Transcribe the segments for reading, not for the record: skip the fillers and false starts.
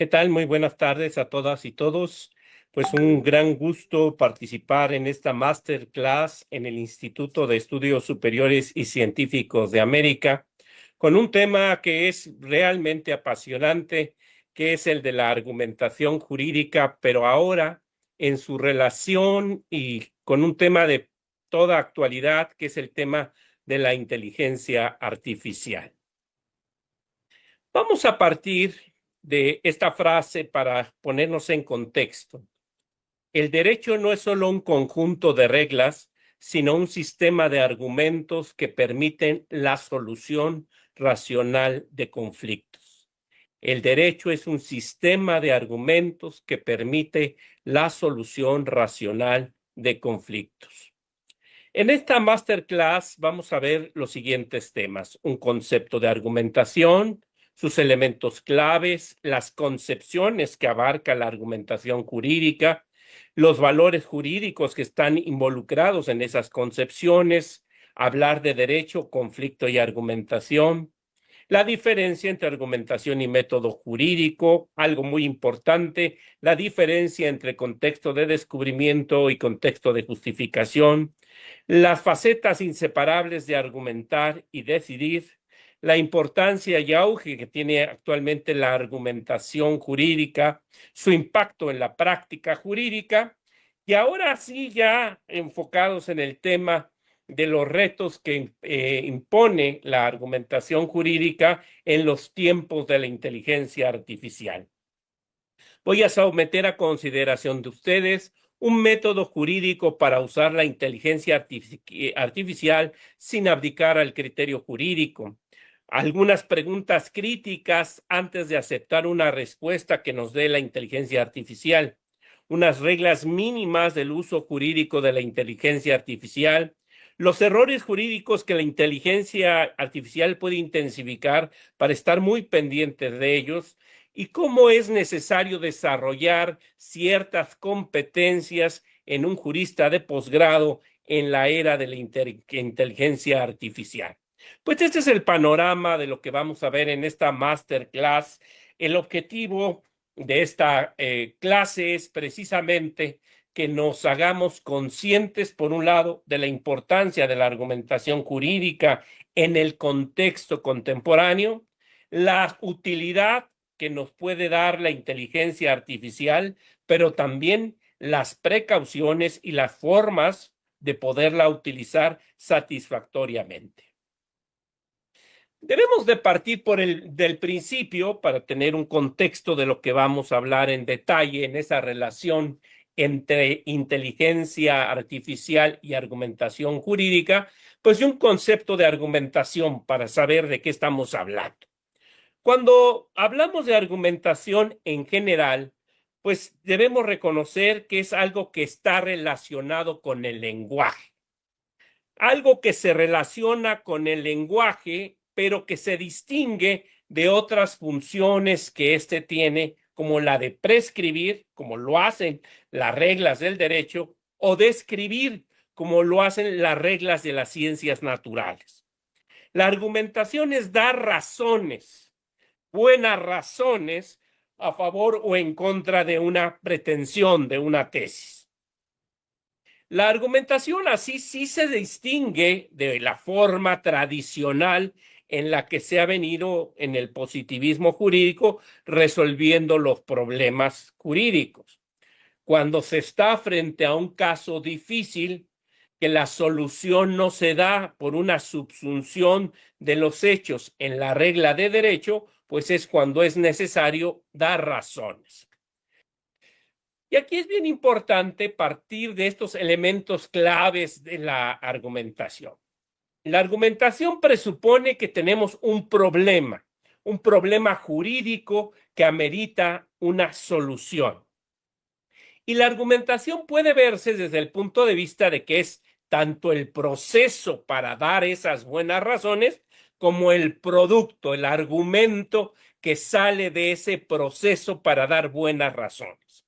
¿Qué tal? Muy buenas tardes a todas y todos. Pues un gran gusto participar en esta masterclass en el Instituto de Estudios Superiores y Científicos de América, con un tema que es realmente apasionante, que es el de la argumentación jurídica, pero ahora en su relación y con un tema de toda actualidad, que es el tema de la inteligencia artificial. Vamos a partir de esta frase para ponernos en contexto. El derecho no es solo un conjunto de reglas, sino un sistema de argumentos que permiten la solución racional de conflictos. El derecho es un sistema de argumentos que permite la solución racional de conflictos. En esta masterclass vamos a ver los siguientes temas: un concepto de argumentación, sus elementos claves, las concepciones que abarca la argumentación jurídica, los valores jurídicos que están involucrados en esas concepciones, hablar de derecho, conflicto y argumentación, la diferencia entre argumentación y método jurídico, algo muy importante, la diferencia entre contexto de descubrimiento y contexto de justificación, las facetas inseparables de argumentar y decidir, la importancia y auge que tiene actualmente la argumentación jurídica, su impacto en la práctica jurídica, y ahora sí ya enfocados en el tema de los retos que impone la argumentación jurídica en los tiempos de la inteligencia artificial. Voy a someter a consideración de ustedes un método jurídico para usar la inteligencia artificial sin abdicar al criterio jurídico. Algunas preguntas críticas antes de aceptar una respuesta que nos dé la inteligencia artificial. Unas reglas mínimas del uso jurídico de la inteligencia artificial. Los errores jurídicos que la inteligencia artificial puede intensificar para estar muy pendientes de ellos, y cómo es necesario desarrollar ciertas competencias en un jurista de posgrado en la era de la inteligencia artificial. Pues este es el panorama de lo que vamos a ver en esta masterclass. El objetivo de esta clase es precisamente que nos hagamos conscientes, por un lado, de la importancia de la argumentación jurídica en el contexto contemporáneo, la utilidad que nos puede dar la inteligencia artificial, pero también las precauciones y las formas de poderla utilizar satisfactoriamente. Debemos de partir del principio para tener un contexto de lo que vamos a hablar en detalle en esa relación entre inteligencia artificial y argumentación jurídica, pues de un concepto de argumentación para saber de qué estamos hablando. Cuando hablamos de argumentación en general, pues debemos reconocer que es algo que está relacionado con el lenguaje. Algo que se relaciona con el lenguaje, pero que se distingue de otras funciones que éste tiene, como la de prescribir, como lo hacen las reglas del derecho, o describir, como lo hacen las reglas de las ciencias naturales. La argumentación es dar razones, buenas razones, a favor o en contra de una pretensión, de una tesis. La argumentación así sí se distingue de la forma tradicional en la que se ha venido en el positivismo jurídico resolviendo los problemas jurídicos. Cuando se está frente a un caso difícil, que la solución no se da por una subsunción de los hechos en la regla de derecho, pues es cuando es necesario dar razones. Y aquí es bien importante partir de estos elementos claves de la argumentación. La argumentación presupone que tenemos un problema jurídico que amerita una solución. Y la argumentación puede verse desde el punto de vista de que es tanto el proceso para dar esas buenas razones como el producto, el argumento que sale de ese proceso para dar buenas razones.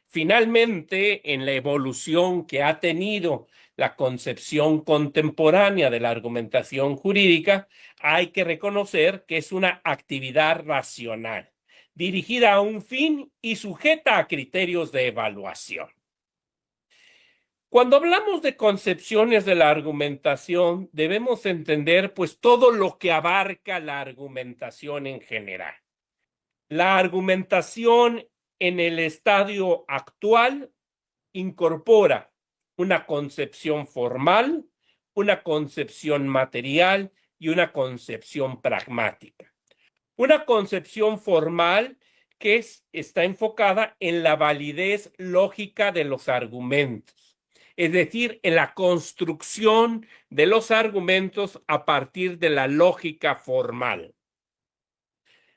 Finalmente, en la evolución que ha tenido la concepción contemporánea de la argumentación jurídica, hay que reconocer que es una actividad racional. dirigida a un fin y sujeta a criterios de evaluación. Cuando hablamos de concepciones de la argumentación, debemos entender pues todo lo que abarca la argumentación en general. La argumentación en el estadio actual incorpora una concepción formal, una concepción material y una concepción pragmática. Una concepción formal que está enfocada en la validez lógica de los argumentos, es decir, en la construcción de los argumentos a partir de la lógica formal.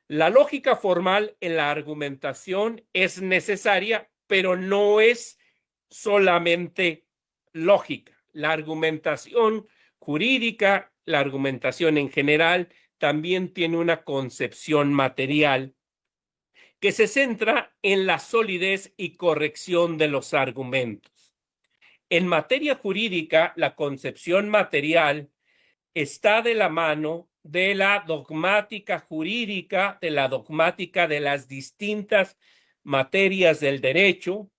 La lógica formal en la argumentación es necesaria, pero no es solamente lógica. La argumentación jurídica, la argumentación en general, también tiene una concepción material que se centra en la solidez y corrección de los argumentos. En materia jurídica, la concepción material está de la mano de la dogmática jurídica, de la dogmática de las distintas materias del derecho,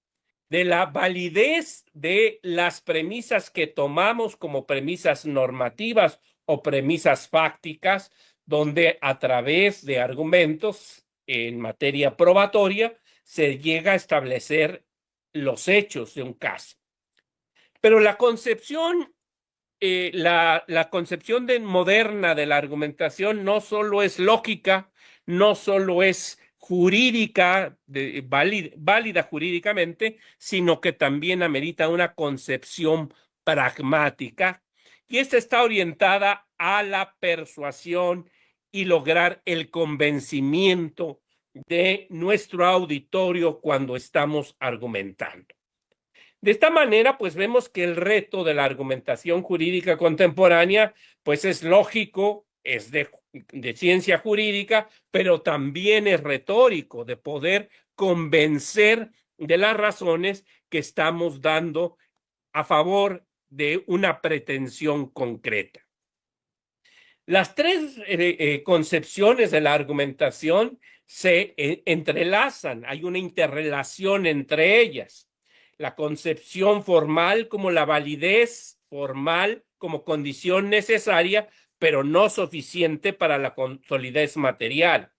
de la validez de las premisas que tomamos como premisas normativas o premisas fácticas, donde a través de argumentos en materia probatoria se llega a establecer los hechos de un caso. Pero la concepción la concepción moderna de la argumentación no solo es lógica, no solo es jurídica, válida jurídicamente, sino que también amerita una concepción pragmática. Y esta está orientada a la persuasión y lograr el convencimiento de nuestro auditorio cuando estamos argumentando. De esta manera, pues vemos que el reto de la argumentación jurídica contemporánea, pues es lógico, es de ciencia jurídica, pero también es retórico, de poder convencer de las razones que estamos dando a favor de una pretensión concreta. Las tres concepciones de la argumentación se entrelazan, hay una interrelación entre ellas. La concepción formal como la validez formal como condición necesaria, pero no suficiente para la solidez material.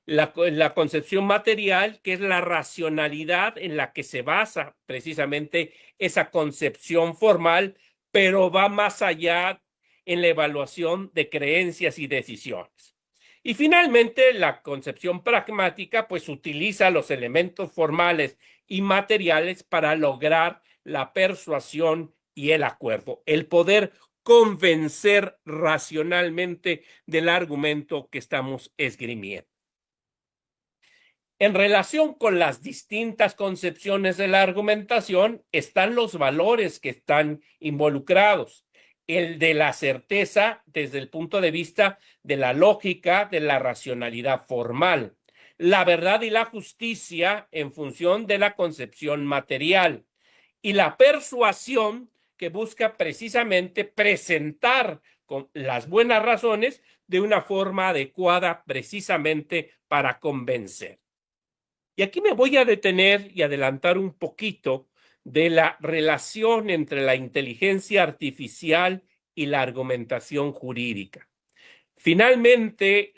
La concepción material, que es la racionalidad en la que se basa precisamente esa concepción formal, pero va más allá en la evaluación de creencias y decisiones. Y finalmente, la concepción pragmática, pues utiliza los elementos formales y materiales para lograr la persuasión y el acuerdo, el poder convencer racionalmente del argumento que estamos esgrimiendo. En relación con las distintas concepciones de la argumentación, están los valores que están involucrados. El de la certeza desde el punto de vista de la lógica, de la racionalidad formal. La verdad y la justicia en función de la concepción material. Y la persuasión que busca precisamente presentar con las buenas razones de una forma adecuada precisamente para convencer. Y aquí me voy a detener y adelantar un poquito de la relación entre la inteligencia artificial y la argumentación jurídica. Finalmente,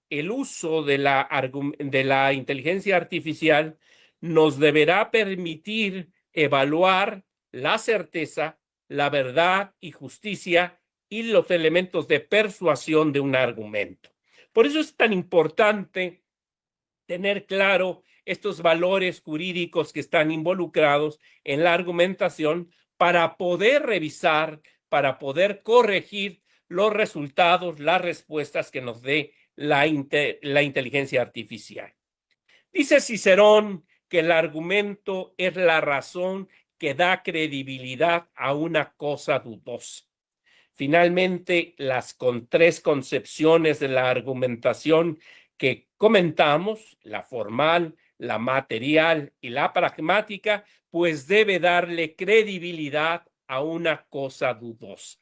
el uso de la inteligencia artificial nos deberá permitir evaluar la certeza, la verdad y justicia y los elementos de persuasión de un argumento. Por eso es tan importante tener claro estos valores jurídicos que están involucrados en la argumentación para poder revisar, para poder corregir los resultados, las respuestas que nos dé la inteligencia artificial. Dice Cicerón que el argumento es la razón que da credibilidad a una cosa dudosa. Finalmente, las tres concepciones de la argumentación que comentamos, la formal, la material y la pragmática, pues debe darle credibilidad a una cosa dudosa.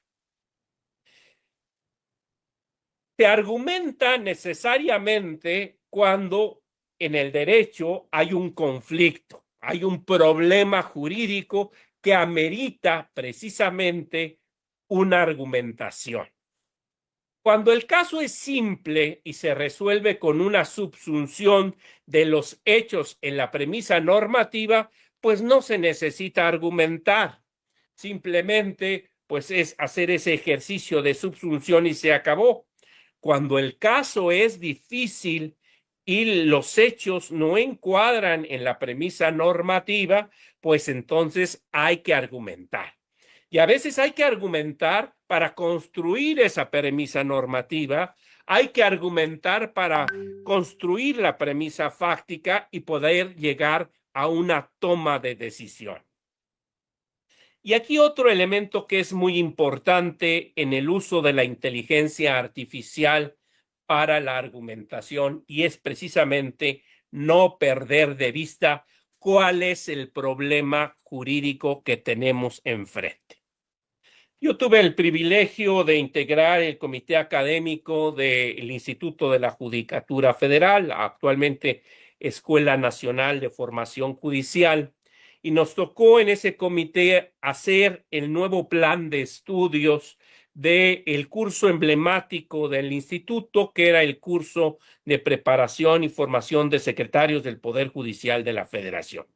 Se argumenta necesariamente cuando en el derecho hay un conflicto, hay un problema jurídico que amerita precisamente una argumentación. Cuando el caso es simple y se resuelve con una subsunción de los hechos en la premisa normativa, pues no se necesita argumentar. Simplemente, pues es hacer ese ejercicio de subsunción y se acabó. Cuando el caso es difícil y los hechos no encuadran en la premisa normativa, pues entonces hay que argumentar. Y a veces hay que argumentar para construir esa premisa normativa, hay que argumentar para construir la premisa fáctica y poder llegar a una toma de decisión. Y aquí otro elemento que es muy importante en el uso de la inteligencia artificial para la argumentación y es precisamente no perder de vista cuál es el problema jurídico que tenemos enfrente. Yo tuve el privilegio de integrar el comité académico del Instituto de la Judicatura Federal, actualmente Escuela Nacional de Formación Judicial, y nos tocó en ese comité hacer el nuevo plan de estudios del curso emblemático del instituto, que era el curso de preparación y formación de secretarios del Poder Judicial de la Federación.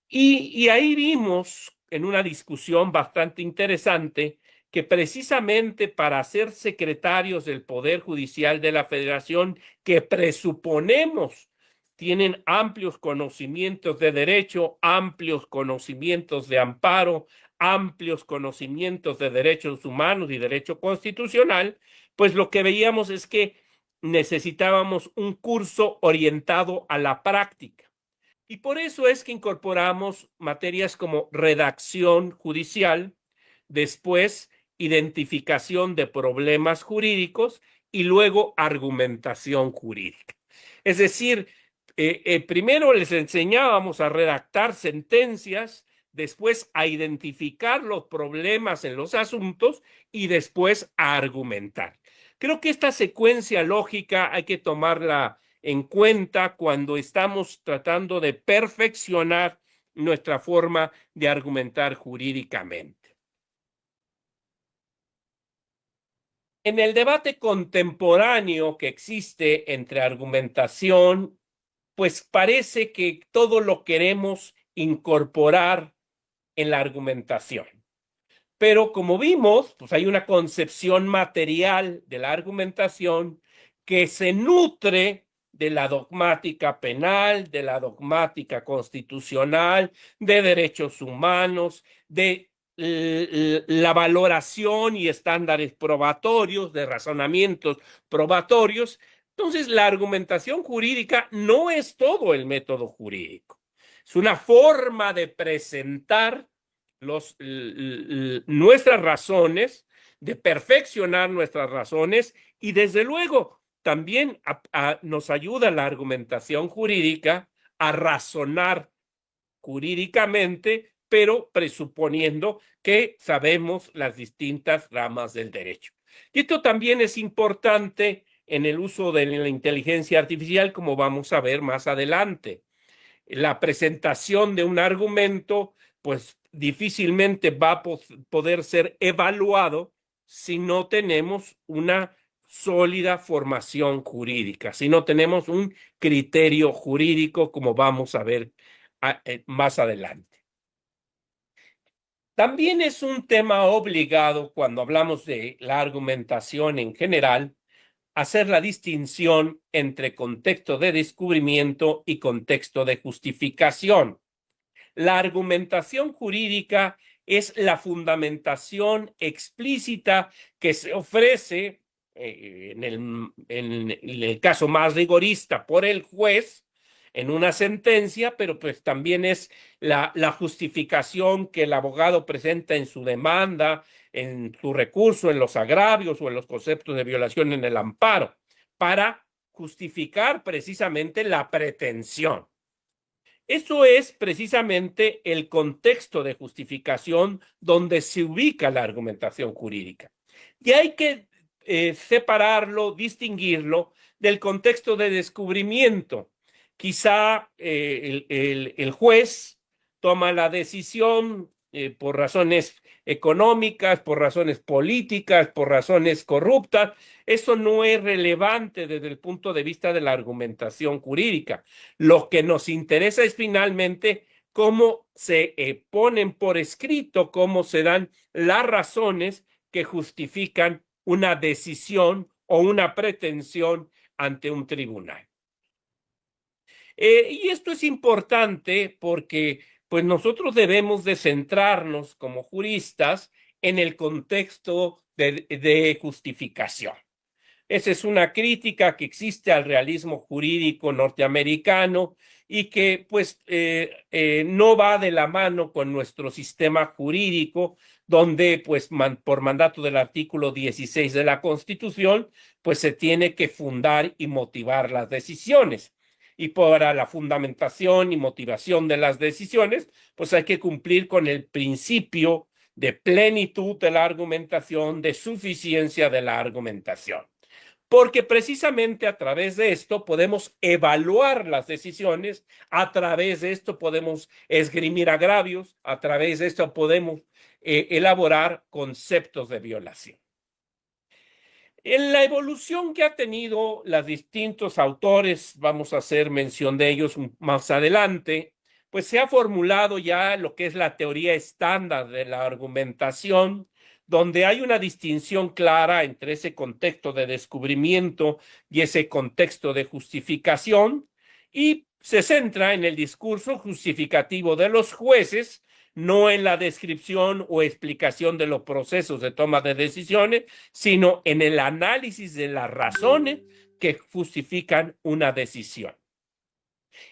Y ahí vimos en una discusión bastante interesante que precisamente para ser secretarios del Poder Judicial de la Federación, que presuponemos tienen amplios conocimientos de derecho, amplios conocimientos de amparo, amplios conocimientos de derechos humanos y derecho constitucional, pues lo que veíamos es que necesitábamos un curso orientado a la práctica. Y por eso es que incorporamos materias como redacción judicial, después identificación de problemas jurídicos y luego argumentación jurídica. Es decir, primero les enseñábamos a redactar sentencias, después a identificar los problemas en los asuntos y después a argumentar. Creo que esta secuencia lógica hay que tomarla en cuenta cuando estamos tratando de perfeccionar nuestra forma de argumentar jurídicamente. En el debate contemporáneo que existe entre argumentación, pues parece que todo lo queremos incorporar en la argumentación. Pero como vimos, pues hay una concepción material de la argumentación que se nutre de la dogmática penal, de la dogmática constitucional, de derechos humanos, de la valoración y estándares probatorios, de razonamientos probatorios. Entonces, la argumentación jurídica no es todo el método jurídico. Es una forma de presentar nuestras razones, de perfeccionar nuestras razones y desde luego también nos ayuda la argumentación jurídica a razonar jurídicamente, pero presuponiendo que sabemos las distintas ramas del derecho. Y esto también es importante en el uso de la inteligencia artificial, como vamos a ver más adelante. La presentación de un argumento, pues difícilmente va a poder ser evaluado si no tenemos una sólida formación jurídica, si no tenemos un criterio jurídico, como vamos a ver más adelante. También es un tema obligado cuando hablamos de la argumentación en general, hacer la distinción entre contexto de descubrimiento y contexto de justificación. La argumentación jurídica es la fundamentación explícita que se ofrece en el caso más rigorista por el juez en una sentencia, pero pues también es la justificación que el abogado presenta en su demanda, en su recurso, en los agravios o en los conceptos de violación en el amparo, para justificar precisamente la pretensión. Eso es precisamente el contexto de justificación donde se ubica la argumentación jurídica. Y hay que separarlo, distinguirlo del contexto de descubrimiento. Quizá el juez toma la decisión por razones económicas, por razones políticas, por razones corruptas. Eso no es relevante desde el punto de vista de la argumentación jurídica. Lo que nos interesa es finalmente cómo se ponen por escrito, cómo se dan las razones que justifican una decisión o una pretensión ante un tribunal. Y esto es importante porque pues nosotros debemos de centrarnos como juristas en el contexto de justificación. Esa es una crítica que existe al realismo jurídico norteamericano y que pues no va de la mano con nuestro sistema jurídico, donde pues por mandato del artículo 16 de la Constitución, pues se tiene que fundar y motivar las decisiones. Y para la fundamentación y motivación de las decisiones, pues hay que cumplir con el principio de plenitud de la argumentación, de suficiencia de la argumentación. Porque precisamente a través de esto podemos evaluar las decisiones, a través de esto podemos esgrimir agravios, a través de esto podemos elaborar conceptos de violación. En la evolución que ha tenido los distintos autores, vamos a hacer mención de ellos más adelante, pues se ha formulado ya lo que es la teoría estándar de la argumentación, donde hay una distinción clara entre ese contexto de descubrimiento y ese contexto de justificación, y se centra en el discurso justificativo de los jueces, no en la descripción o explicación de los procesos de toma de decisiones, sino en el análisis de las razones que justifican una decisión.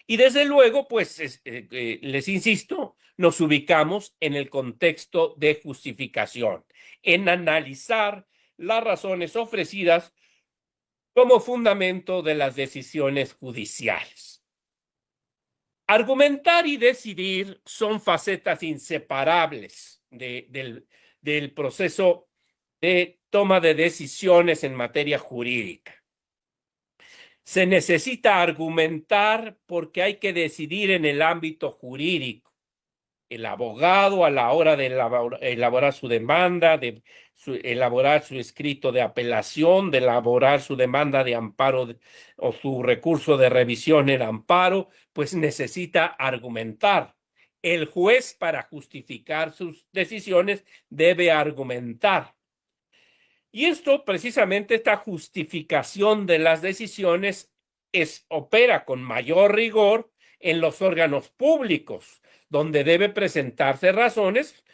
Y desde luego, pues les insisto, nos ubicamos en el contexto de justificación, en analizar las razones ofrecidas como fundamento de las decisiones judiciales. Argumentar y decidir son facetas inseparables del proceso de toma de decisiones en materia jurídica. Se necesita argumentar porque hay que decidir en el ámbito jurídico. El abogado, a la hora de elaborar su demanda, de elaborar su escrito de apelación, de elaborar su demanda de amparo o su recurso de revisión en amparo, pues necesita argumentar. El juez, para justificar sus decisiones, debe argumentar. Y esto, precisamente, esta justificación de las decisiones opera con mayor rigor en los órganos públicos, donde debe presentarse razones,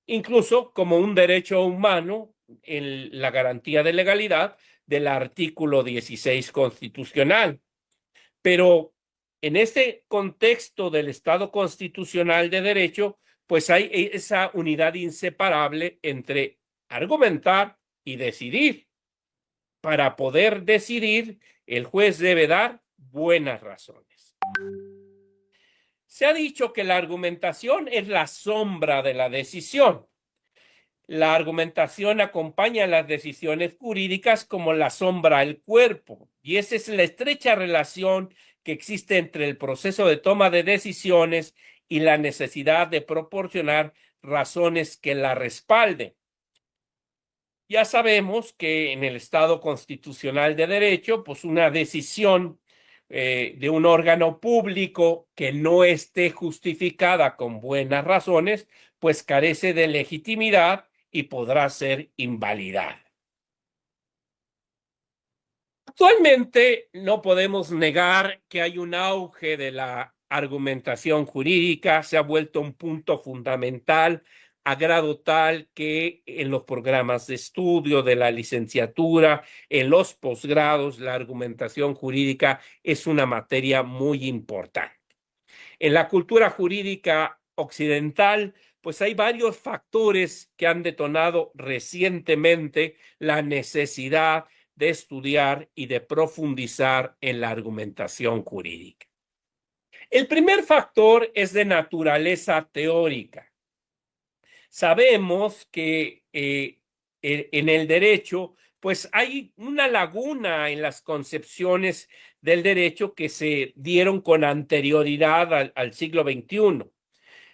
incluso como un derecho humano en la garantía de legalidad del artículo 16 constitucional. Pero en este contexto del Estado constitucional de derecho, pues hay esa unidad inseparable entre argumentar y decidir. Para poder decidir, el juez debe dar buenas razones. Se ha dicho que la argumentación es la sombra de la decisión. La argumentación acompaña las decisiones jurídicas como la sombra al cuerpo, y esa es la estrecha relación que existe entre el proceso de toma de decisiones y la necesidad de proporcionar razones que la respalden. Ya sabemos que en el Estado constitucional de derecho, pues una decisión de un órgano público que no esté justificada con buenas razones, pues carece de legitimidad y podrá ser invalidada. Actualmente no podemos negar que hay un auge de la argumentación jurídica, se ha vuelto un punto fundamental a grado tal que en los programas de estudio de la licenciatura, en los posgrados, la argumentación jurídica es una materia muy importante. En la cultura jurídica occidental, pues hay varios factores que han detonado recientemente la necesidad de estudiar y de profundizar en la argumentación jurídica. El primer factor es de naturaleza teórica. Sabemos que en el derecho pues hay una laguna en las concepciones del derecho que se dieron con anterioridad al siglo XXI.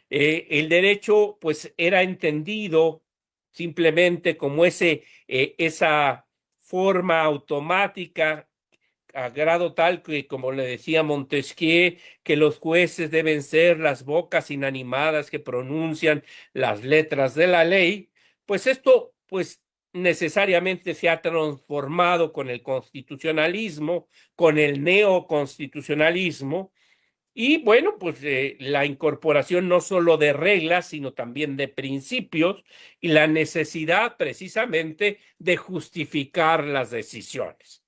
El derecho, pues, era entendido simplemente como esa forma automática a grado tal que, como le decía Montesquieu, que los jueces deben ser las bocas inanimadas que pronuncian las letras de la ley, pues esto, pues, necesariamente se ha transformado con el constitucionalismo, con el neoconstitucionalismo, y bueno, pues la incorporación no solo de reglas, sino también de principios y la necesidad precisamente de justificar las decisiones.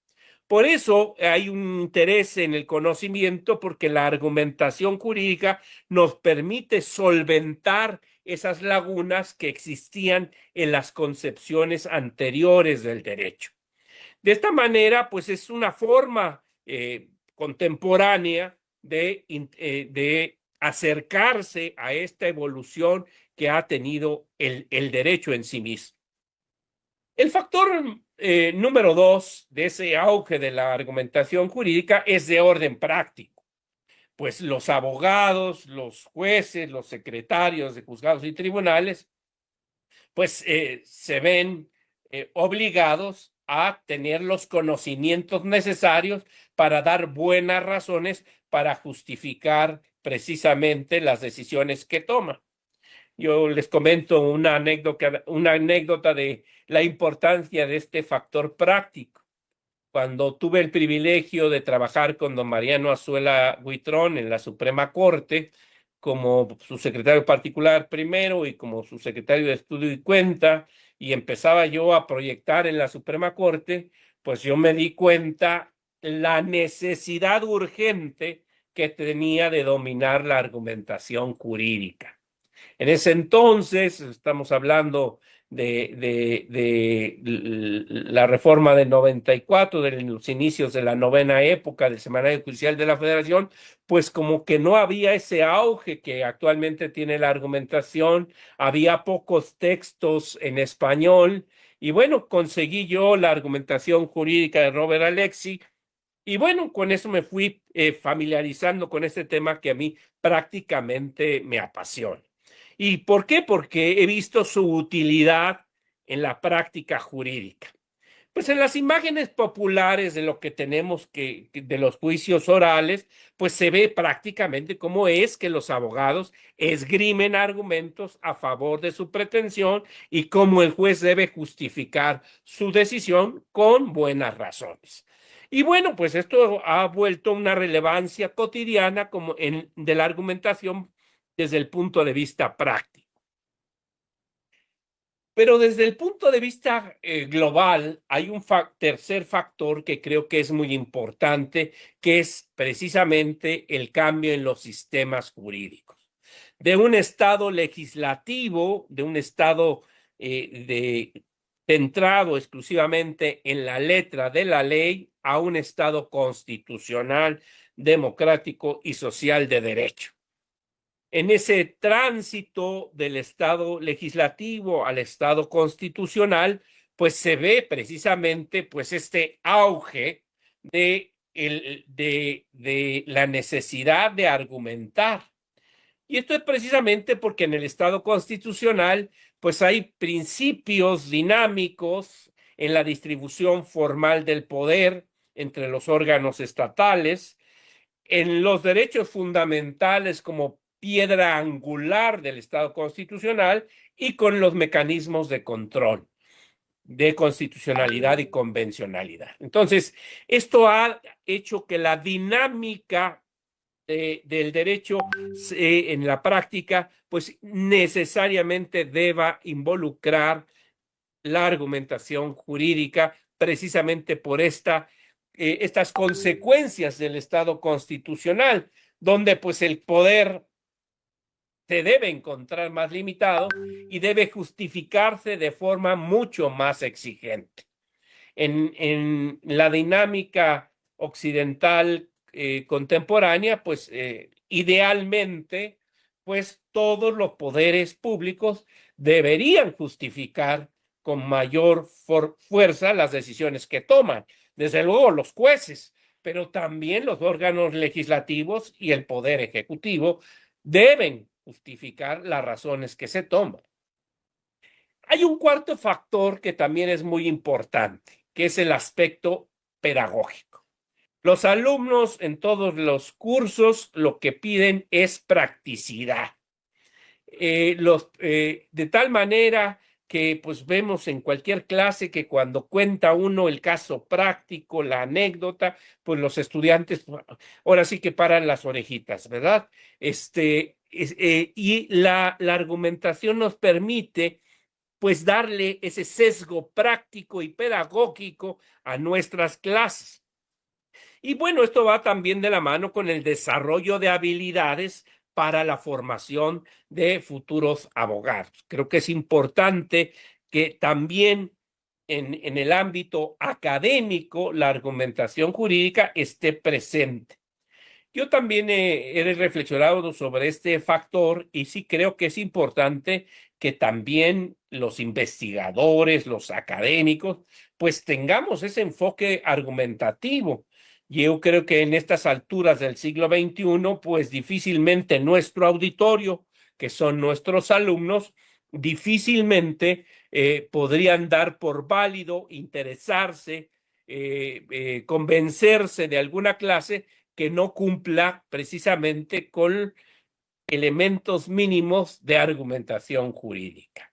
Por eso hay un interés en el conocimiento, porque la argumentación jurídica nos permite solventar esas lagunas que existían en las concepciones anteriores del derecho. De esta manera, pues es una forma contemporánea de acercarse a esta evolución que ha tenido el derecho en sí mismo. El factor número 2 de ese auge de la argumentación jurídica es de orden práctico, pues los abogados, los jueces, los secretarios de juzgados y tribunales, pues se ven obligados a tener los conocimientos necesarios para dar buenas razones para justificar precisamente las decisiones que toman. Yo les comento una anécdota de la importancia de este factor práctico. Cuando tuve el privilegio de trabajar con don Mariano Azuela Huitrón en la Suprema Corte, como su secretario particular primero y como su secretario de estudio y cuenta, y empezaba yo a proyectar en la Suprema Corte, pues yo me di cuenta la necesidad urgente que tenía de dominar la argumentación jurídica. En ese entonces, estamos hablando de la reforma del 94, de los inicios de la novena época del Semanario Judicial de la Federación, pues como que no había ese auge que actualmente tiene la argumentación, había pocos textos en español, y bueno, conseguí yo la argumentación jurídica de Robert Alexy, y bueno, con eso me fui familiarizando con este tema que a mí prácticamente me apasiona. ¿Y por qué? Porque he visto su utilidad en la práctica jurídica. Pues en las imágenes populares de lo que tenemos de los juicios orales, pues se ve prácticamente cómo es que los abogados esgrimen argumentos a favor de su pretensión y cómo el juez debe justificar su decisión con buenas razones. Y bueno, pues esto ha vuelto una relevancia cotidiana de la argumentación desde el punto de vista práctico. Pero desde el punto de vista global, hay un tercer factor que creo que es muy importante, que es precisamente el cambio en los sistemas jurídicos. De un estado legislativo, de un estado centrado exclusivamente en la letra de la ley, a un estado constitucional, democrático y social de derecho. En ese tránsito del estado legislativo al estado constitucional, pues se ve precisamente pues este auge de la necesidad de argumentar. Y esto es precisamente porque en el estado constitucional pues hay principios dinámicos en la distribución formal del poder entre los órganos estatales, en los derechos fundamentales como piedra angular del Estado constitucional y con los mecanismos de control de constitucionalidad y convencionalidad. Entonces, esto ha hecho que la dinámica del derecho en la práctica, pues necesariamente deba involucrar la argumentación jurídica precisamente por estas consecuencias del Estado constitucional, donde pues el poder se debe encontrar más limitado y debe justificarse de forma mucho más exigente. En la dinámica occidental contemporánea, pues idealmente, pues todos los poderes públicos deberían justificar con mayor fuerza las decisiones que toman. Desde luego los jueces, pero también los órganos legislativos y el poder ejecutivo deben justificar las razones que se toman. Hay un cuarto factor que también es muy importante, que es el aspecto pedagógico. Los alumnos en todos los cursos lo que piden es practicidad. De tal manera que pues vemos en cualquier clase que cuando cuenta uno el caso práctico, la anécdota, pues los estudiantes ahora sí que paran las orejitas, ¿verdad? Y la argumentación nos permite pues darle ese sesgo práctico y pedagógico a nuestras clases. Y bueno, esto va también de la mano con el desarrollo de habilidades para la formación de futuros abogados. Creo que es importante que también en el ámbito académico la argumentación jurídica esté presente. Yo también he reflexionado sobre este factor y sí creo que es importante que también los investigadores, los académicos, pues tengamos ese enfoque argumentativo. Yo creo que en estas alturas del siglo XXI, pues difícilmente nuestro auditorio, que son nuestros alumnos, difícilmente podrían dar por válido, interesarse, convencerse de alguna clase que no cumpla precisamente con elementos mínimos de argumentación jurídica.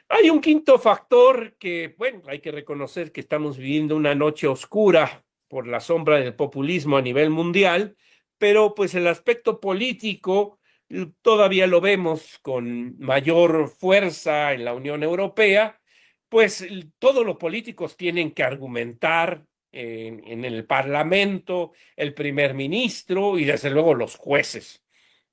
Hay un quinto factor que, bueno, hay que reconocer que estamos viviendo una noche oscura por la sombra del populismo a nivel mundial, pero pues el aspecto político todavía lo vemos con mayor fuerza en la Unión Europea, pues todos los políticos tienen que argumentar en el Parlamento, el primer ministro y desde luego los jueces.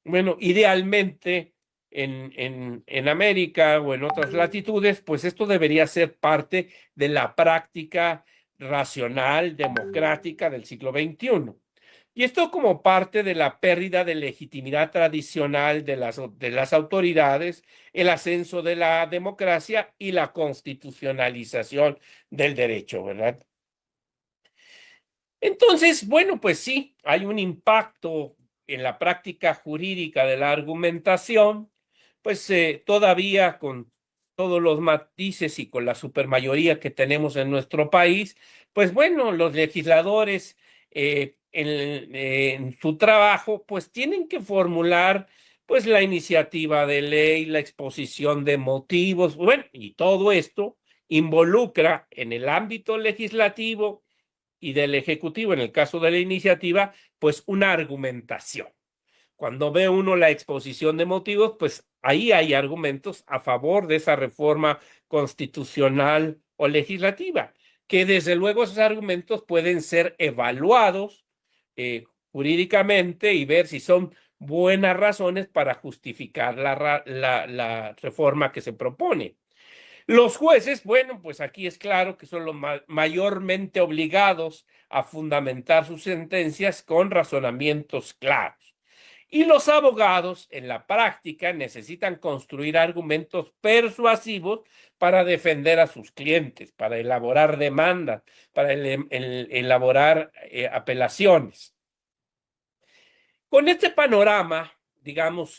Bueno, idealmente en América o en otras latitudes, pues esto debería ser parte de la práctica racional, democrática del siglo XXI. Y esto como parte de la pérdida de legitimidad tradicional de las autoridades, el ascenso de la democracia y la constitucionalización del derecho, ¿verdad? Entonces, bueno, pues sí, hay un impacto en la práctica jurídica de la argumentación, pues todavía con todos los matices y con la supermayoría que tenemos en nuestro país, pues bueno, los legisladores en su trabajo, pues tienen que formular pues la iniciativa de ley, la exposición de motivos, bueno, y todo esto involucra en el ámbito legislativo y del Ejecutivo, en el caso de la iniciativa, pues una argumentación. Cuando ve uno la exposición de motivos, pues ahí hay argumentos a favor de esa reforma constitucional o legislativa, que desde luego esos argumentos pueden ser evaluados jurídicamente y ver si son buenas razones para justificar la reforma que se propone. Los jueces, bueno, pues aquí es claro que son los mayormente obligados a fundamentar sus sentencias con razonamientos claros. Y los abogados, en la práctica, necesitan construir argumentos persuasivos para defender a sus clientes, para elaborar demandas, para elaborar apelaciones. Con este panorama, digamos,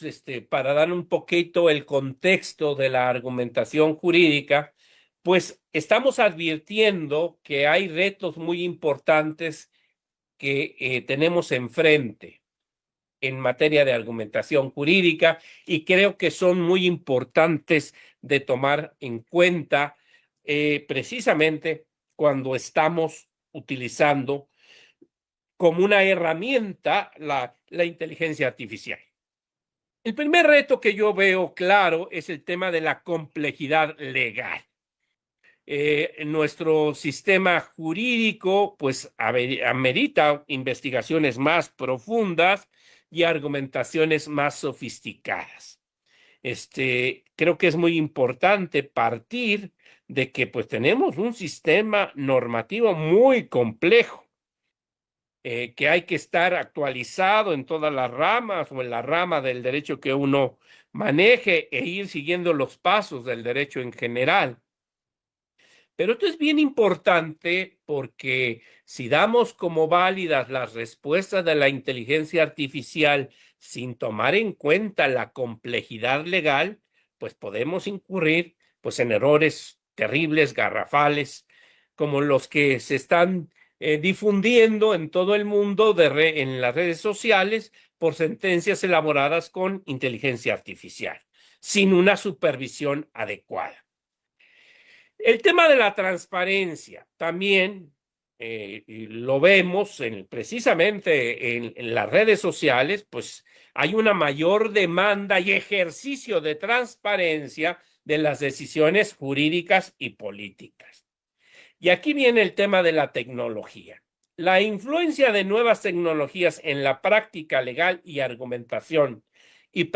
para dar un poquito el contexto de la argumentación jurídica, pues estamos advirtiendo que hay retos muy importantes que tenemos enfrente en materia de argumentación jurídica y creo que son muy importantes de tomar en cuenta precisamente cuando estamos utilizando como una herramienta la inteligencia artificial. El primer reto que yo veo claro es el tema de la complejidad legal. Nuestro sistema jurídico pues amerita investigaciones más profundas y argumentaciones más sofisticadas. Creo que es muy importante partir de que pues tenemos un sistema normativo muy complejo. que hay que estar actualizado en todas las ramas o en la rama del derecho que uno maneje e ir siguiendo los pasos del derecho en general. Pero esto es bien importante porque si damos como válidas las respuestas de la inteligencia artificial sin tomar en cuenta la complejidad legal, pues podemos incurrir pues en errores terribles, garrafales, como los que se están difundiendo en todo el mundo en las redes sociales por sentencias elaboradas con inteligencia artificial, sin una supervisión adecuada. El tema de la transparencia también lo vemos precisamente en las redes sociales, pues hay una mayor demanda y ejercicio de transparencia de las decisiones jurídicas y políticas. Y aquí viene el tema de la tecnología. La influencia de nuevas tecnologías en la práctica legal y argumentación y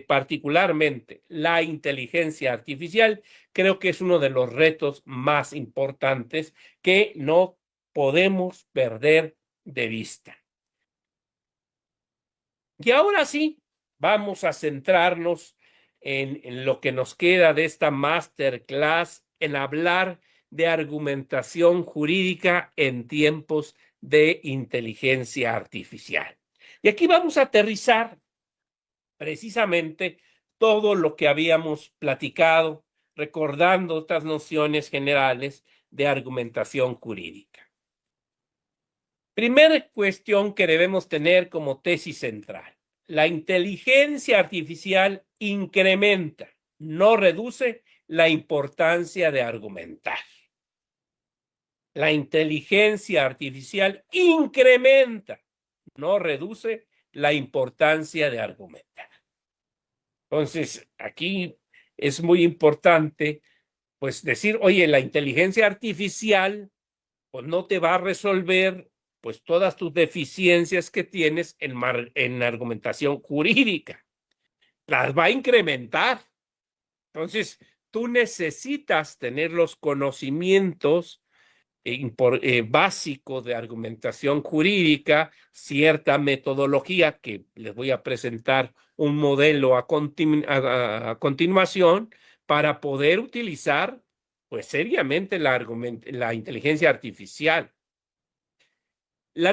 particularmente la inteligencia artificial, creo que es uno de los retos más importantes que no podemos perder de vista. Y ahora sí, vamos a centrarnos en lo que nos queda de esta masterclass, en hablar de argumentación jurídica en tiempos de inteligencia artificial. Y aquí vamos a aterrizar precisamente todo lo que habíamos platicado, recordando estas nociones generales de argumentación jurídica. Primera cuestión que debemos tener como tesis central. La inteligencia artificial incrementa, no reduce la importancia de argumentar. La inteligencia artificial incrementa, no reduce la importancia de argumentar. Entonces, aquí es muy importante, pues, decir, oye, la inteligencia artificial, pues, no te va a resolver, pues, todas tus deficiencias que tienes en argumentación jurídica. Las va a incrementar. Entonces, tú necesitas tener los conocimientos básicos de argumentación jurídica, cierta metodología que les voy a presentar un modelo a continuación para poder utilizar pues seriamente la inteligencia artificial. La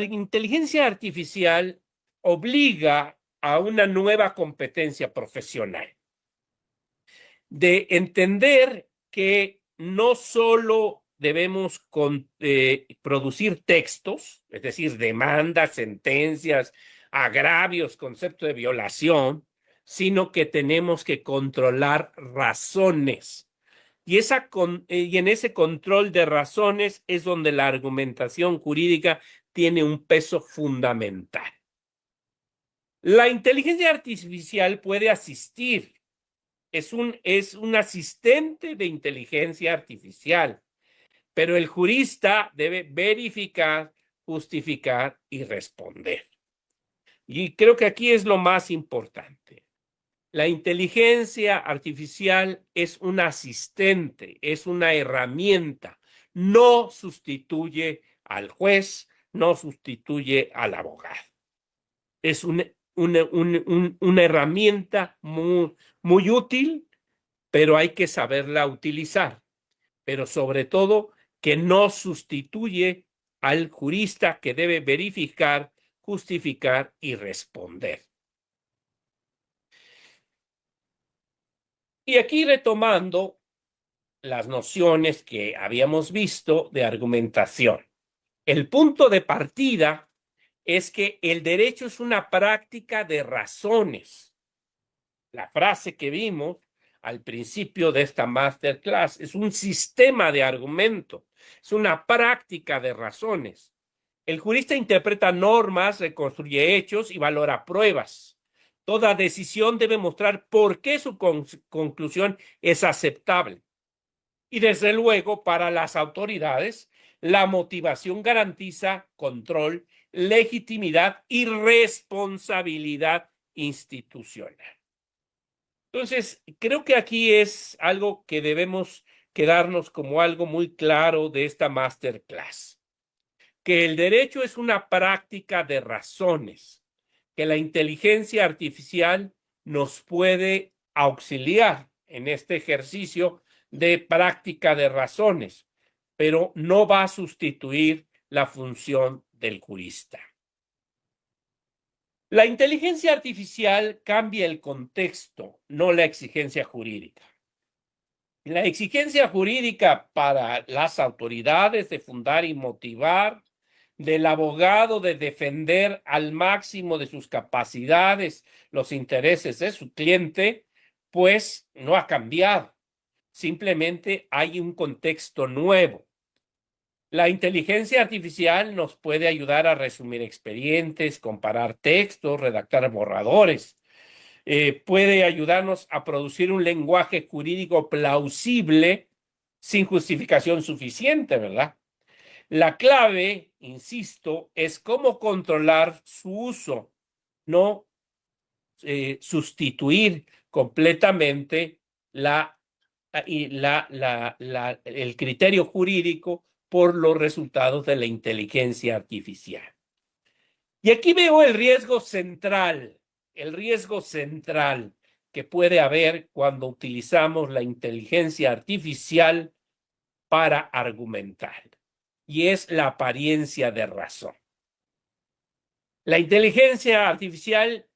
inteligencia artificial obliga a una nueva competencia profesional de entender que no solo debemos producir textos, es decir, demandas, sentencias, agravios, concepto de violación, sino que tenemos que controlar razones. Y en ese control de razones es donde la argumentación jurídica tiene un peso fundamental. La inteligencia artificial puede asistir, es un asistente de inteligencia artificial, pero el jurista debe verificar, justificar y responder. Y creo que aquí es lo más importante. La inteligencia artificial es un asistente, es una herramienta, no sustituye al juez, no sustituye al abogado. Es una herramienta muy útil, pero hay que saberla utilizar. Pero sobre todo que no sustituye al jurista que debe verificar, justificar y responder. Y aquí retomando las nociones que habíamos visto de argumentación. El punto de partida es que el derecho es una práctica de razones. La frase que vimos al principio de esta masterclass es un sistema de argumento, es una práctica de razones. El jurista interpreta normas, reconstruye hechos y valora pruebas. Toda decisión debe mostrar por qué su conclusión es aceptable. Y desde luego, para las autoridades, la motivación garantiza control, legitimidad y responsabilidad institucional. Entonces, creo que aquí es algo que debemos quedarnos como algo muy claro de esta masterclass. que el derecho es una práctica de razones, que la inteligencia artificial nos puede auxiliar en este ejercicio de práctica de razones, pero no va a sustituir la función del jurista. La inteligencia artificial cambia el contexto, no la exigencia jurídica. La exigencia jurídica para las autoridades de fundar y motivar, del abogado de defender al máximo de sus capacidades los intereses de su cliente, pues no ha cambiado. Simplemente hay un contexto nuevo. La inteligencia artificial nos puede ayudar a resumir expedientes, comparar textos, redactar borradores. Puede ayudarnos a producir un lenguaje jurídico plausible sin justificación suficiente, ¿verdad? La clave, insisto, es cómo controlar su uso, no sustituir completamente el criterio jurídico por los resultados de la inteligencia artificial. Y aquí veo el riesgo central que puede haber cuando utilizamos la inteligencia artificial para argumentar, y es la apariencia de razón. La inteligencia artificial,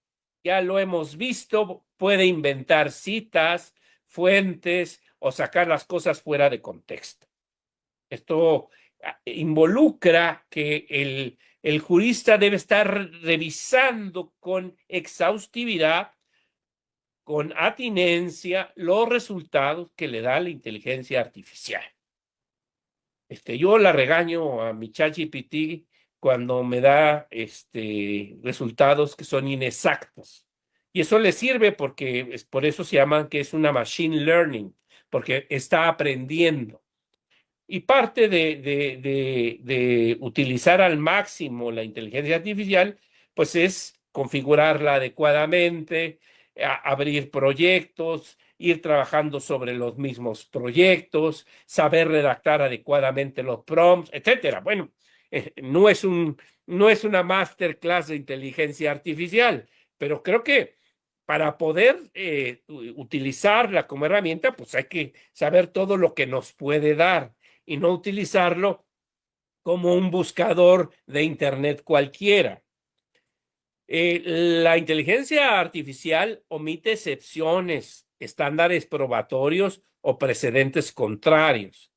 ya lo hemos visto, puede inventar citas, fuentes o sacar las cosas fuera de contexto. Esto involucra que el jurista debe estar revisando con exhaustividad, con atinencia, los resultados que le da la inteligencia artificial. Yo la regaño a mi ChatGPT cuando me da resultados que son inexactos. Y eso le sirve porque por eso se llama que es una machine learning, porque está aprendiendo. Y parte de utilizar al máximo la inteligencia artificial, pues es configurarla adecuadamente, abrir proyectos, ir trabajando sobre los mismos proyectos, saber redactar adecuadamente los prompts, etcétera. Bueno, no es una masterclass de inteligencia artificial, pero creo que para poder utilizarla como herramienta, pues hay que saber todo lo que nos puede dar y no utilizarlo como un buscador de Internet cualquiera. La inteligencia artificial omite excepciones, estándares probatorios o precedentes contrarios.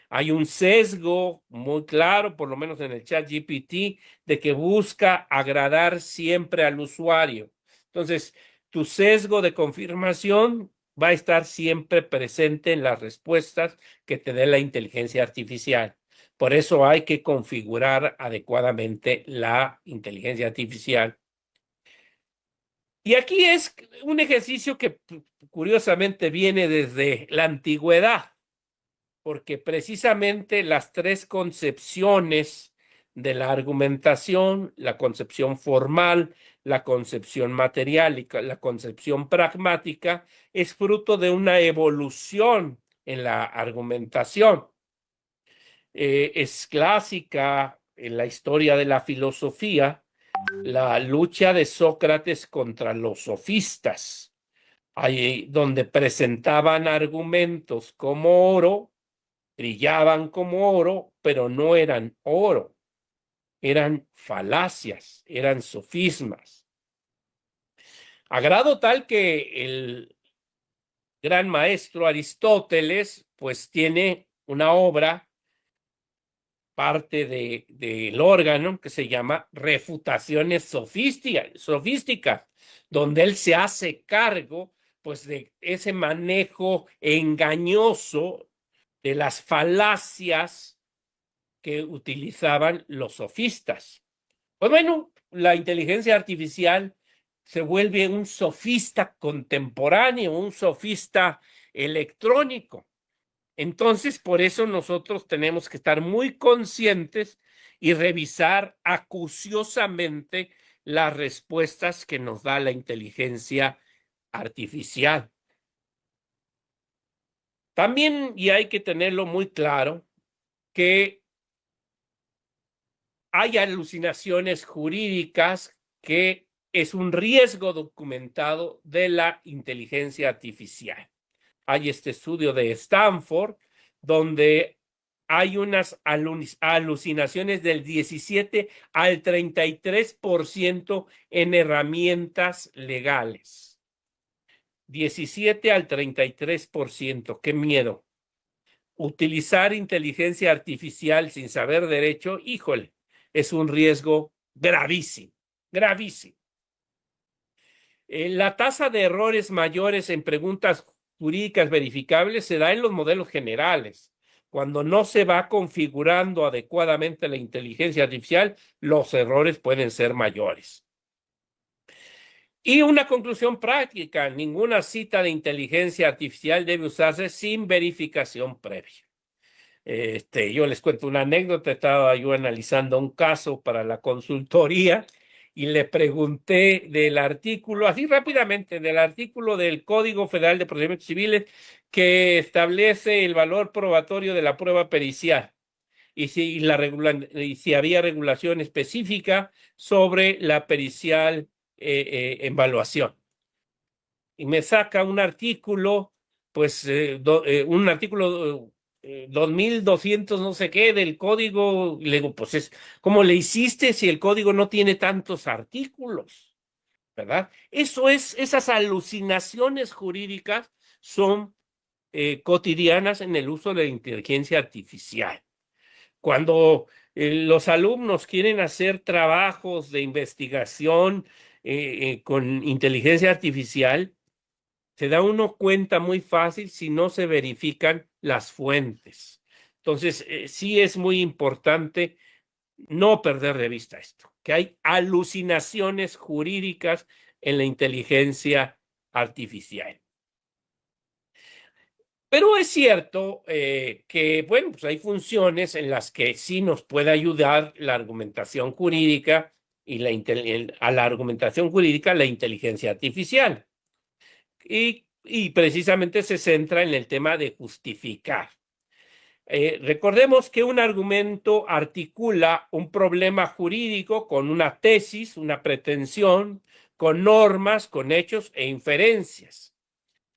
Hay un sesgo muy claro, por lo menos en el ChatGPT, de que busca agradar siempre al usuario. Entonces, tu sesgo de confirmación va a estar siempre presente en las respuestas que te dé la inteligencia artificial. Por eso hay que configurar adecuadamente la inteligencia artificial. Y aquí es un ejercicio que curiosamente viene desde la antigüedad, porque precisamente las tres concepciones de la argumentación, la concepción formal, la concepción material y la concepción pragmática, es fruto de una evolución en la argumentación. Es clásica en la historia de la filosofía la lucha de Sócrates contra los sofistas, ahí donde presentaban argumentos como oro, brillaban como oro, pero no eran oro, eran falacias, eran sofismas. A grado tal que el gran maestro Aristóteles, pues tiene una obra, parte del órgano, que se llama Refutaciones Sofísticas, donde él se hace cargo, pues, de ese manejo engañoso de las falacias que utilizaban los sofistas. Pues bueno, la inteligencia artificial se vuelve un sofista contemporáneo, un sofista electrónico. Entonces, por eso nosotros tenemos que estar muy conscientes y revisar acuciosamente las respuestas que nos da la inteligencia artificial. También, y hay que tenerlo muy claro, que hay alucinaciones jurídicas que es un riesgo documentado de la inteligencia artificial. Hay este estudio de Stanford donde hay unas alucinaciones del 17 al 33% en herramientas legales. 17 al 33%. Qué miedo. Utilizar inteligencia artificial sin saber derecho, híjole, es un riesgo gravísimo, gravísimo. La tasa de errores mayores en preguntas jurídicas verificables se da en los modelos generales. Cuando no se va configurando adecuadamente la inteligencia artificial, los errores pueden ser mayores. Y una conclusión práctica: ninguna cita de inteligencia artificial debe usarse sin verificación previa. Yo les cuento una anécdota. Estaba yo analizando un caso para la consultoría y le pregunté del artículo, así rápidamente, del artículo del Código Federal de Procedimientos Civiles que establece el valor probatorio de la prueba pericial y si había regulación específica sobre la pericial evaluación. Y me saca un artículo, pues un artículo 2200 no sé qué del código. Y le digo, pues ¿cómo le hiciste si el código no tiene tantos artículos? ¿Verdad? Esas alucinaciones jurídicas son cotidianas en el uso de la inteligencia artificial. Cuando los alumnos quieren hacer trabajos de investigación con inteligencia artificial, se da uno cuenta muy fácil si no se verifican las fuentes. Entonces, sí es muy importante no perder de vista esto, que hay alucinaciones jurídicas en la inteligencia artificial. Pero es cierto que, bueno, pues hay funciones en las que sí nos puede ayudar la argumentación jurídica y a la argumentación jurídica la inteligencia artificial. Y precisamente se centra en el tema de justificar. Recordemos que un argumento articula un problema jurídico con una tesis, una pretensión, con normas, con hechos e inferencias.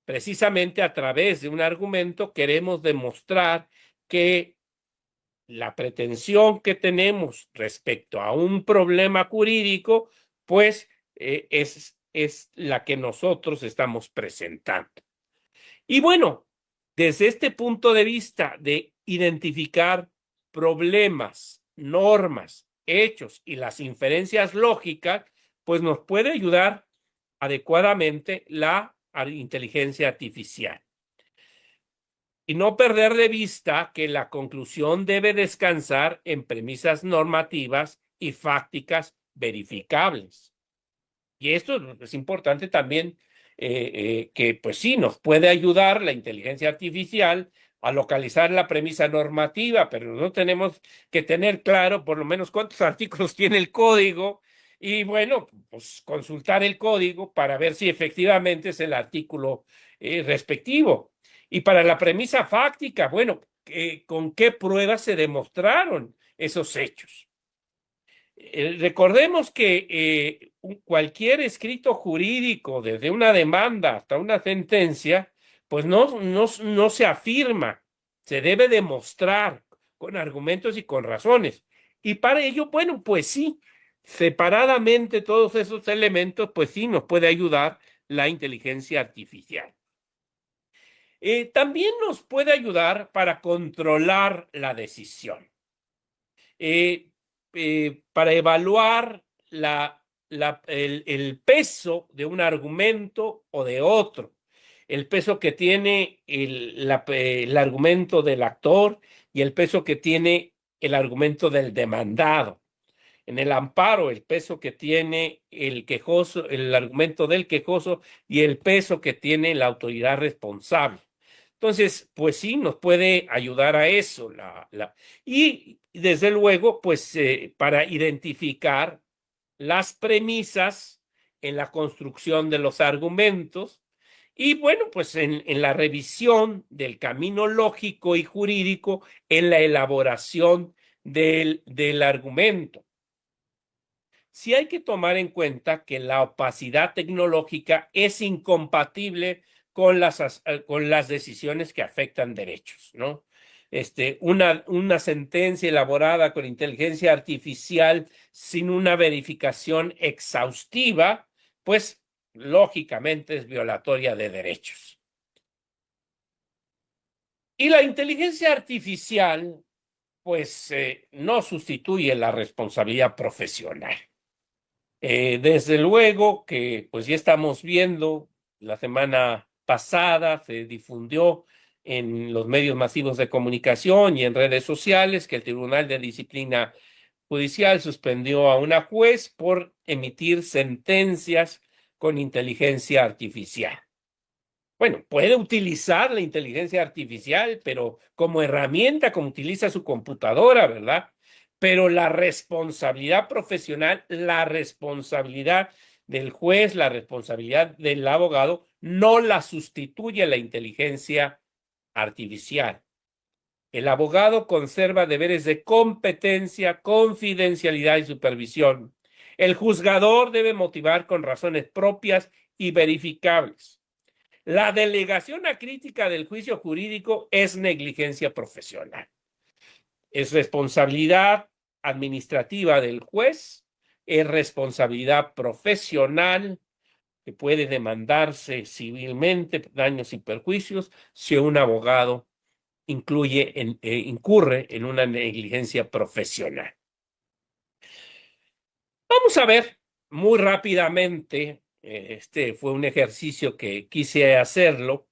Precisamente a través de un argumento queremos demostrar que la pretensión que tenemos respecto a un problema jurídico, pues es la que nosotros estamos presentando. Y bueno, desde este punto de vista de identificar problemas, normas, hechos y las inferencias lógicas, pues nos puede ayudar adecuadamente la inteligencia artificial. Y no perder de vista que la conclusión debe descansar en premisas normativas y fácticas verificables. Y esto es importante también, que pues sí, nos puede ayudar la inteligencia artificial a localizar la premisa normativa, pero no tenemos que tener claro por lo menos cuántos artículos tiene el código y bueno, pues consultar el código para ver si efectivamente es el artículo respectivo. Y para la premisa fáctica, bueno, ¿con qué pruebas se demostraron esos hechos? Recordemos que cualquier escrito jurídico, desde una demanda hasta una sentencia, pues no se afirma, se debe demostrar con argumentos y con razones. Y para ello, bueno, pues sí, separadamente todos esos elementos, pues sí nos puede ayudar la inteligencia artificial. También nos puede ayudar para controlar la decisión. Para evaluar el peso de un argumento o de otro, el peso que tiene el argumento del actor y el peso que tiene el argumento del demandado. En el amparo, el peso que tiene el quejoso, el argumento del quejoso y el peso que tiene la autoridad responsable. Entonces, pues sí, nos puede ayudar a eso. Y desde luego, pues para identificar las premisas en la construcción de los argumentos y bueno, pues en la revisión del camino lógico y jurídico en la elaboración del argumento. sí hay que tomar en cuenta que la opacidad tecnológica es incompatible con las decisiones que afectan derechos, ¿no? Una sentencia elaborada con inteligencia artificial sin una verificación exhaustiva, pues lógicamente es violatoria de derechos. Y la inteligencia artificial, pues, no sustituye la responsabilidad profesional. Desde luego que pues ya estamos viendo, la semana pasada se difundió en los medios masivos de comunicación y en redes sociales que el Tribunal de Disciplina Judicial suspendió a una juez por emitir sentencias con inteligencia artificial. Bueno, puede utilizar la inteligencia artificial, pero como herramienta, como utiliza su computadora, ¿verdad? Pero la responsabilidad profesional, la responsabilidad del juez, la responsabilidad del abogado, no la sustituye la inteligencia artificial. El abogado conserva deberes de competencia, confidencialidad y supervisión. El juzgador debe motivar con razones propias y verificables. La delegación acrítica del juicio jurídico es negligencia profesional. Es responsabilidad administrativa del juez, es responsabilidad profesional que puede demandarse civilmente daños y perjuicios si un abogado incurre en una negligencia profesional. Vamos a ver muy rápidamente, este fue un ejercicio que quise hacerlo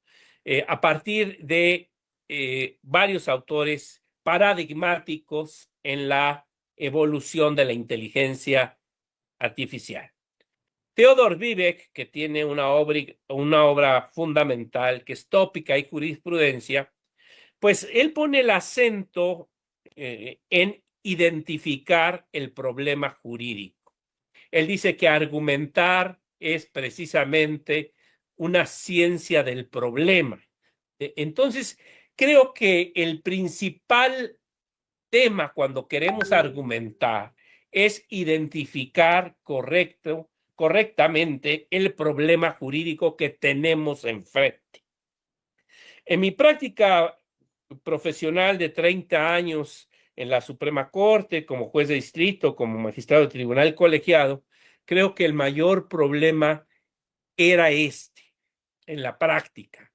a partir de varios autores paradigmáticos en la evolución de la inteligencia artificial. Theodor Zizek, que tiene una obra fundamental que es Tópica y Jurisprudencia, pues él pone el acento en identificar el problema jurídico. Él dice que argumentar es precisamente una ciencia del problema. Entonces, creo que el principal tema cuando queremos argumentar es identificar correctamente el problema jurídico que tenemos enfrente. En mi práctica profesional de 30 años en la Suprema Corte, como juez de distrito, como magistrado de tribunal colegiado, creo que el mayor problema era en la práctica.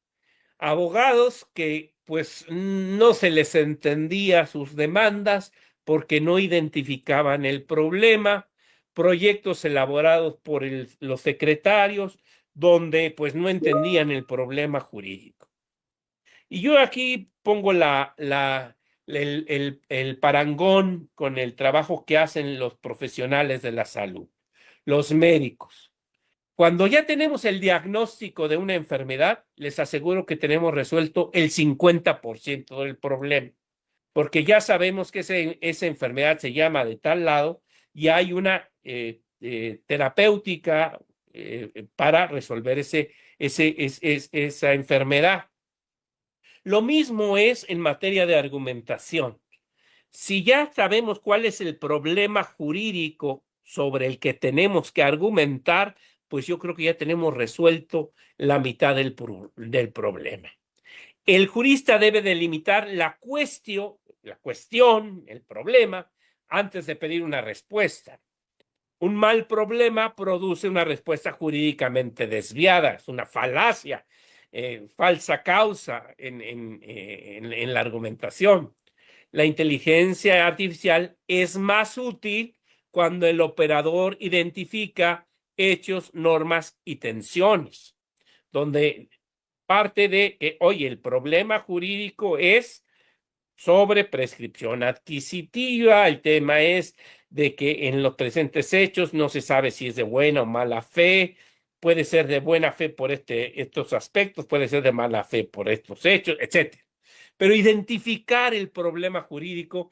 Abogados que pues no se les entendía sus demandas porque no identificaban el problema, proyectos elaborados por los secretarios donde pues no entendían el problema jurídico. Y yo aquí pongo el parangón con el trabajo que hacen los profesionales de la salud, los médicos. Cuando ya tenemos el diagnóstico de una enfermedad, les aseguro que tenemos resuelto el 50% del problema, porque ya sabemos que esa enfermedad se llama de tal lado y hay una terapéutica para resolver esa enfermedad. Lo mismo es en materia de argumentación. Si ya sabemos cuál es el problema jurídico sobre el que tenemos que argumentar, pues yo creo que ya tenemos resuelto la mitad del problema. El jurista debe delimitar la cuestión, el problema, antes de pedir una respuesta. Un mal problema produce una respuesta jurídicamente desviada, es una falacia, falsa causa en la argumentación. La inteligencia artificial es más útil cuando el operador identifica hechos, normas y tensiones, donde parte de que, oye, el problema jurídico es sobre prescripción adquisitiva, el tema es de que en los presentes hechos no se sabe si es de buena o mala fe, puede ser de buena fe por estos aspectos, puede ser de mala fe por estos hechos, etc. Pero identificar el problema jurídico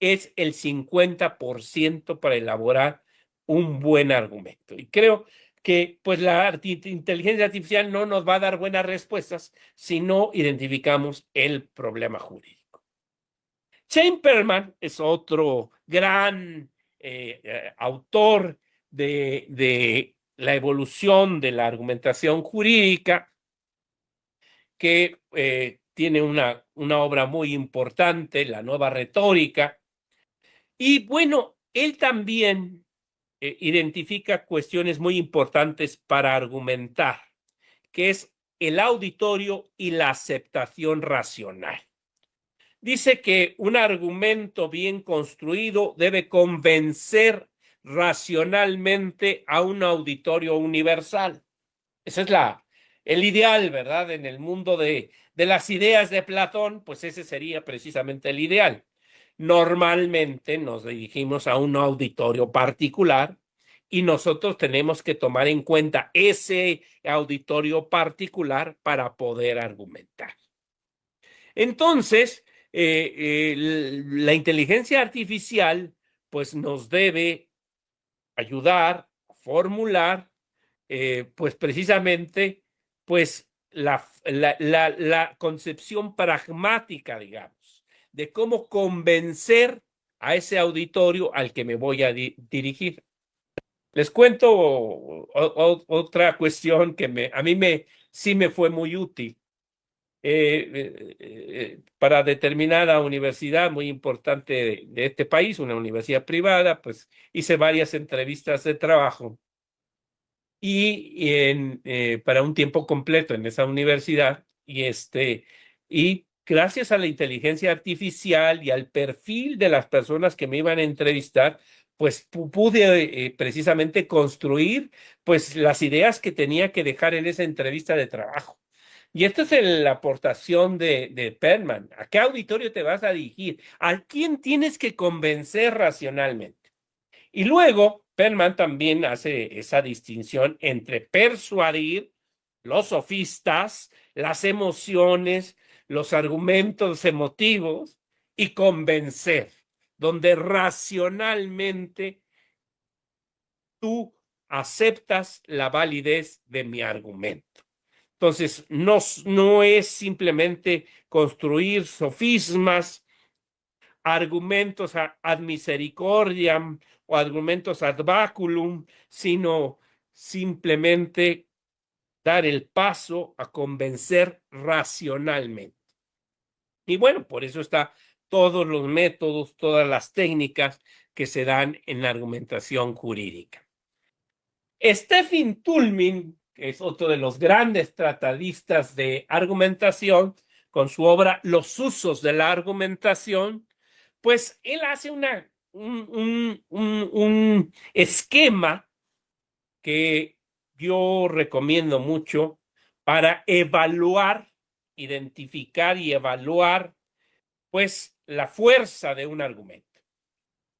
es el 50% para elaborar un buen argumento. Y creo que pues la inteligencia artificial no nos va a dar buenas respuestas si no identificamos el problema jurídico. Shane Perlman es otro gran autor de la evolución de la argumentación jurídica, que tiene una obra muy importante, La Nueva Retórica. Y bueno, él también identifica cuestiones muy importantes para argumentar, que es el auditorio y la aceptación racional. Dice que un argumento bien construido debe convencer racionalmente a un auditorio universal. Ese es el ideal, ¿verdad? En el mundo de las ideas de Platón, pues ese sería precisamente el ideal. Normalmente nos dirigimos a un auditorio particular y nosotros tenemos que tomar en cuenta ese auditorio particular para poder argumentar. Entonces, la inteligencia artificial, pues nos debe ayudar a formular, pues precisamente, pues la concepción pragmática, digamos, de cómo convencer a ese auditorio al que me voy a dirigir. Les cuento otra cuestión que a mí sí me fue muy útil. Para determinada universidad muy importante de este país, una universidad privada, pues hice varias entrevistas de trabajo para un tiempo completo en esa universidad y gracias a la inteligencia artificial y al perfil de las personas que me iban a entrevistar, pues pude precisamente construir pues las ideas que tenía que dejar en esa entrevista de trabajo. Y esta es la aportación de Perlman. ¿A qué auditorio te vas a dirigir? ¿A quién tienes que convencer racionalmente? Y luego, Perlman también hace esa distinción entre persuadir, los sofistas, las emociones, los argumentos emotivos y convencer, donde racionalmente tú aceptas la validez de mi argumento. Entonces, no es simplemente construir sofismas, argumentos ad misericordiam o argumentos ad baculum, sino simplemente dar el paso a convencer racionalmente. Y bueno, por eso está todos los métodos, todas las técnicas que se dan en la argumentación jurídica. Stephen Toulmin, que es otro de los grandes tratadistas de argumentación, con su obra Los usos de la argumentación, pues él hace un esquema que yo recomiendo mucho para evaluar, identificar y evaluar, pues, la fuerza de un argumento.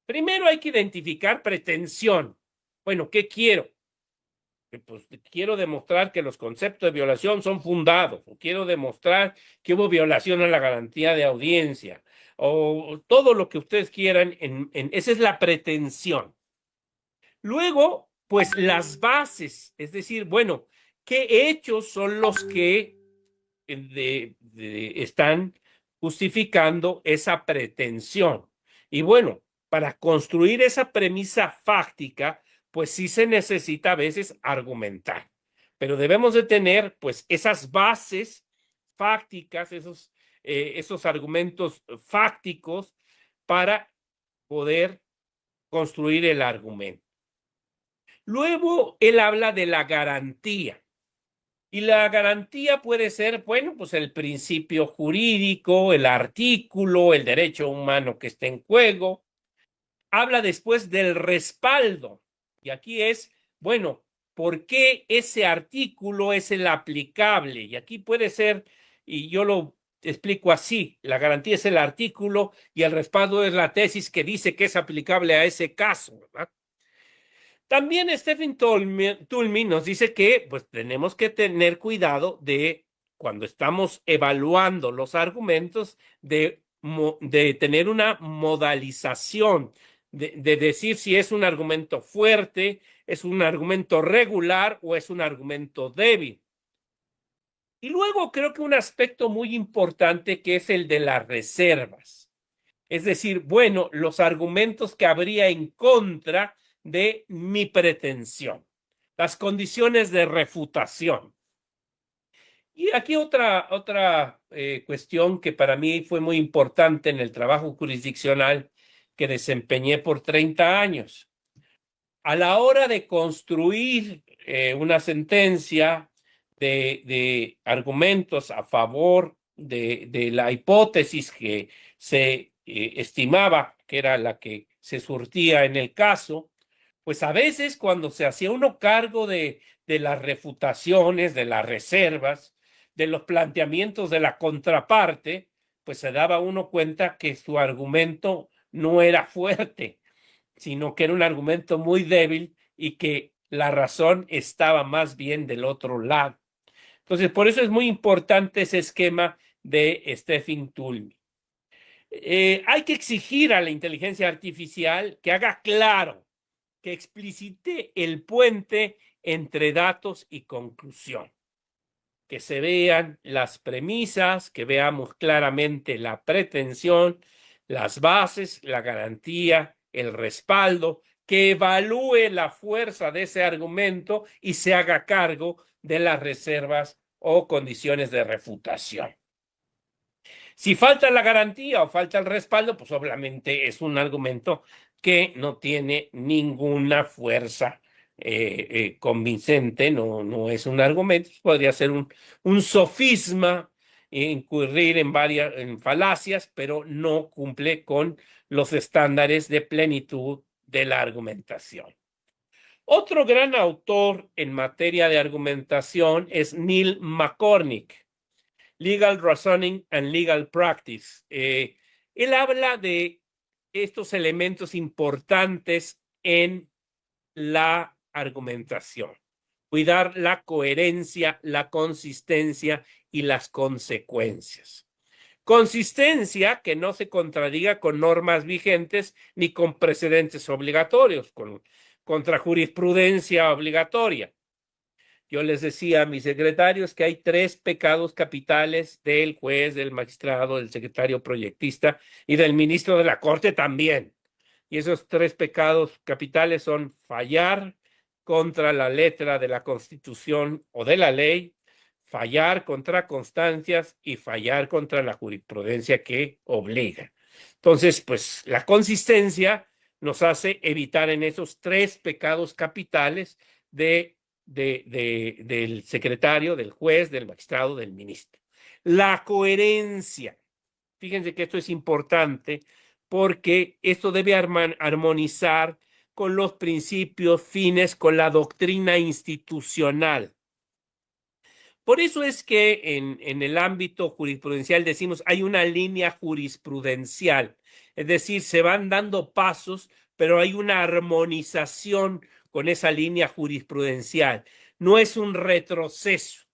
Primero hay que identificar pretensión. Bueno, ¿qué quiero? Pues quiero demostrar que los conceptos de violación son fundados, o quiero demostrar que hubo violación a la garantía de audiencia, o todo lo que ustedes quieran, esa es la pretensión. Luego, pues las bases, es decir, bueno, ¿qué hechos son los que están justificando esa pretensión? Y bueno, para construir esa premisa fáctica, pues sí se necesita a veces argumentar, pero debemos de tener pues esas bases fácticas, esos argumentos fácticos para poder construir el argumento. Luego él habla de la garantía. Y la garantía puede ser, bueno, pues el principio jurídico, el artículo, el derecho humano que está en juego. Habla después del respaldo. Y aquí es, bueno, ¿por qué ese artículo es el aplicable? Y aquí puede ser, y yo lo explico así, la garantía es el artículo y el respaldo es la tesis que dice que es aplicable a ese caso, ¿verdad? También Stephen Toulmin nos dice que pues tenemos que tener cuidado de cuando estamos evaluando los argumentos de tener una modalización, de decir si es un argumento fuerte, es un argumento regular o es un argumento débil. Y luego creo que un aspecto muy importante que es el de las reservas. Es decir, bueno, los argumentos que habría en contra de mi pretensión, las condiciones de refutación. Y aquí otra cuestión que para mí fue muy importante en el trabajo jurisdiccional que desempeñé por 30 años. A la hora de construir una sentencia de argumentos a favor de la hipótesis que se estimaba que era la que se surtía en el caso, pues a veces cuando se hacía uno cargo de las refutaciones, de las reservas, de los planteamientos de la contraparte, pues se daba uno cuenta que su argumento no era fuerte, sino que era un argumento muy débil y que la razón estaba más bien del otro lado. Entonces, por eso es muy importante ese esquema de Stephen Toulmin. Hay que exigir a la inteligencia artificial que haga claro, que explicite el puente entre datos y conclusión, que se vean las premisas, que veamos claramente la pretensión, las bases, la garantía, el respaldo, que evalúe la fuerza de ese argumento y se haga cargo de las reservas o condiciones de refutación. Si falta la garantía o falta el respaldo, pues obviamente es un argumento que no tiene ninguna fuerza convincente, no es un argumento, podría ser un sofisma, incurrir en falacias, pero no cumple con los estándares de plenitud de la argumentación. Otro gran autor en materia de argumentación es Neil McCormick, Legal Reasoning and Legal Practice. Él habla de estos elementos importantes en la argumentación. Cuidar la coherencia, la consistencia y las consecuencias. Consistencia que no se contradiga con normas vigentes ni con precedentes obligatorios, contra jurisprudencia obligatoria. Yo les decía a mis secretarios que hay 3 pecados capitales del juez, del magistrado, del secretario proyectista y del ministro de la Corte también. Y esos 3 pecados capitales son fallar contra la letra de la Constitución o de la ley, fallar contra constancias y fallar contra la jurisprudencia que obliga. Entonces, pues la consistencia nos hace evitar en esos 3 pecados capitales del secretario, del juez, del magistrado, del ministro. La coherencia. Fíjense que esto es importante porque esto debe armonizar con los principios, fines, con la doctrina institucional. Por eso es que en el ámbito jurisprudencial decimos hay una línea jurisprudencial, es decir, se van dando pasos, pero hay una armonización con esa línea jurisprudencial. No es un retroceso,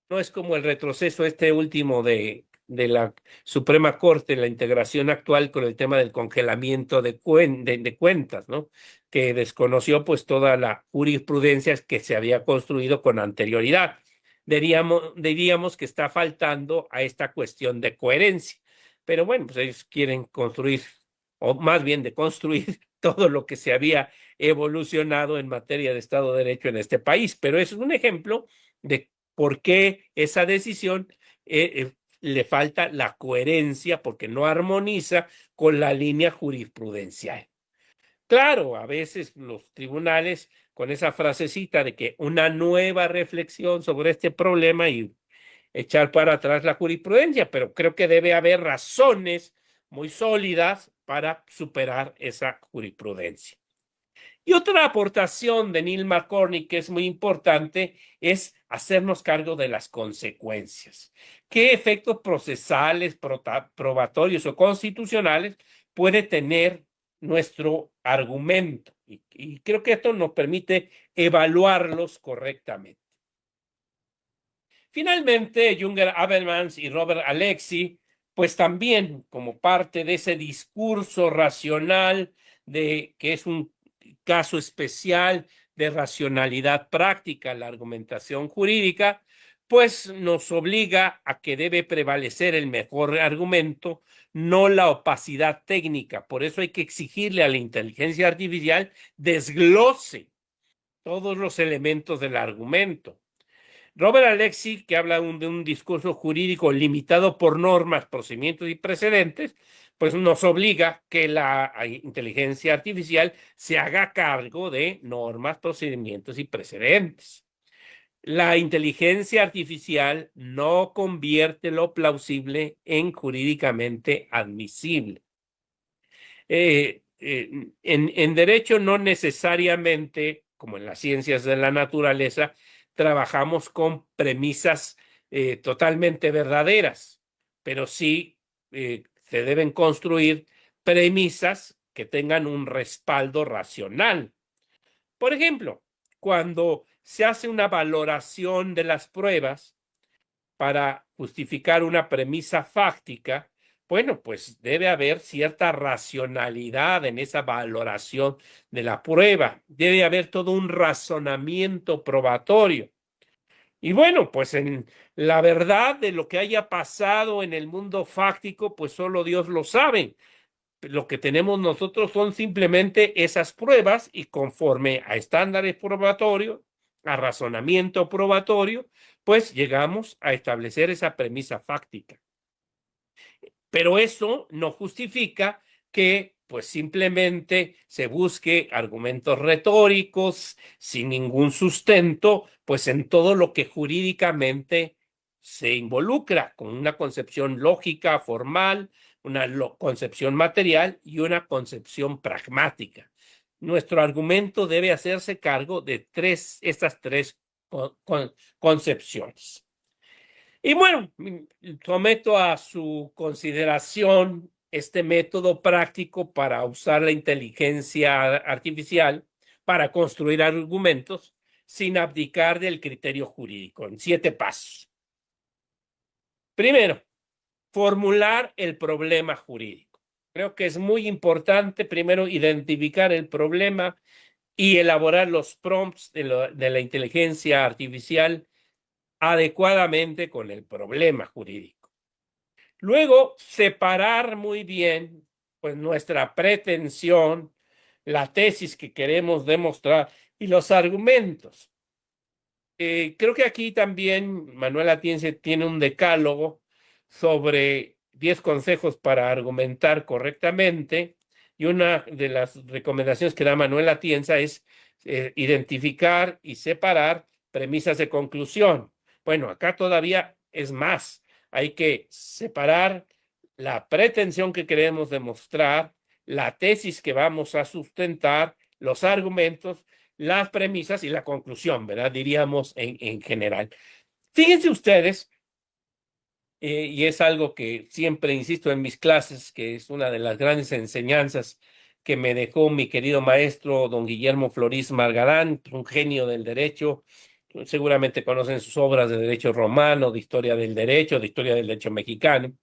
no es como el retroceso este último de la Suprema Corte, la integración actual con el tema del congelamiento de cuentas, ¿no? Que desconoció pues toda la jurisprudencia que se había construido con anterioridad. Diríamos que está faltando a esta cuestión de coherencia. Pero bueno, pues ellos quieren construir, o más bien de construir todo lo que se había evolucionado en materia de Estado de Derecho en este país. Pero eso es un ejemplo de por qué esa decisión le falta la coherencia, porque no armoniza con la línea jurisprudencial. Claro, a veces los tribunales con esa frasecita de que una nueva reflexión sobre este problema y echar para atrás la jurisprudencia, pero creo que debe haber razones muy sólidas para superar esa jurisprudencia. Y otra aportación de Neil McCormick que es muy importante es hacernos cargo de las consecuencias. ¿Qué efectos procesales, probatorios o constitucionales puede tener nuestro argumento? Y creo que esto nos permite evaluarlos correctamente. Finalmente, Junger Habermas y Robert Alexy, pues también como parte de ese discurso racional de que es un caso especial de racionalidad práctica, la argumentación jurídica, pues nos obliga a que debe prevalecer el mejor argumento, no la opacidad técnica. Por eso hay que exigirle a la inteligencia artificial desglose todos los elementos del argumento. Robert Alexi, que habla de un discurso jurídico limitado por normas, procedimientos y precedentes, pues nos obliga que la inteligencia artificial se haga cargo de normas, procedimientos y precedentes. La inteligencia artificial no convierte lo plausible en jurídicamente admisible. En derecho no necesariamente, como en las ciencias de la naturaleza, trabajamos con premisas totalmente verdaderas, pero sí se deben construir premisas que tengan un respaldo racional. Por ejemplo, cuando se hace una valoración de las pruebas para justificar una premisa fáctica, bueno, pues debe haber cierta racionalidad en esa valoración de la prueba. Debe haber todo un razonamiento probatorio. Y bueno, pues en la verdad de lo que haya pasado en el mundo fáctico, pues solo Dios lo sabe. Lo que tenemos nosotros son simplemente esas pruebas y conforme a estándares probatorios, a razonamiento probatorio, pues llegamos a establecer esa premisa fáctica. Pero eso no justifica que pues simplemente se busque argumentos retóricos sin ningún sustento, pues en todo lo que jurídicamente se involucra, con una concepción lógica, formal, una concepción material y una concepción pragmática. Nuestro argumento debe hacerse cargo de estas tres concepciones. Y bueno, someto a su consideración este método práctico para usar la inteligencia artificial para construir argumentos sin abdicar del criterio jurídico, en 7 pasos. Primero, formular el problema jurídico. Creo que es muy importante primero identificar el problema y elaborar los prompts de la inteligencia artificial adecuadamente con el problema jurídico. Luego, separar muy bien pues nuestra pretensión, la tesis que queremos demostrar y los argumentos. Creo que aquí también Manuel Atienza tiene un decálogo sobre 10 consejos para argumentar correctamente y una de las recomendaciones que da Manuel Atienza es identificar y separar premisas de conclusión. Bueno, acá todavía es más. Hay que separar la pretensión que queremos demostrar, la tesis que vamos a sustentar, los argumentos, las premisas y la conclusión, ¿verdad? Diríamos en general. Fíjense ustedes, y es algo que siempre insisto en mis clases, que es una de las grandes enseñanzas que me dejó mi querido maestro don Guillermo Florís Margarán, un genio del derecho. Seguramente conocen sus obras de derecho romano, de historia del derecho mexicano.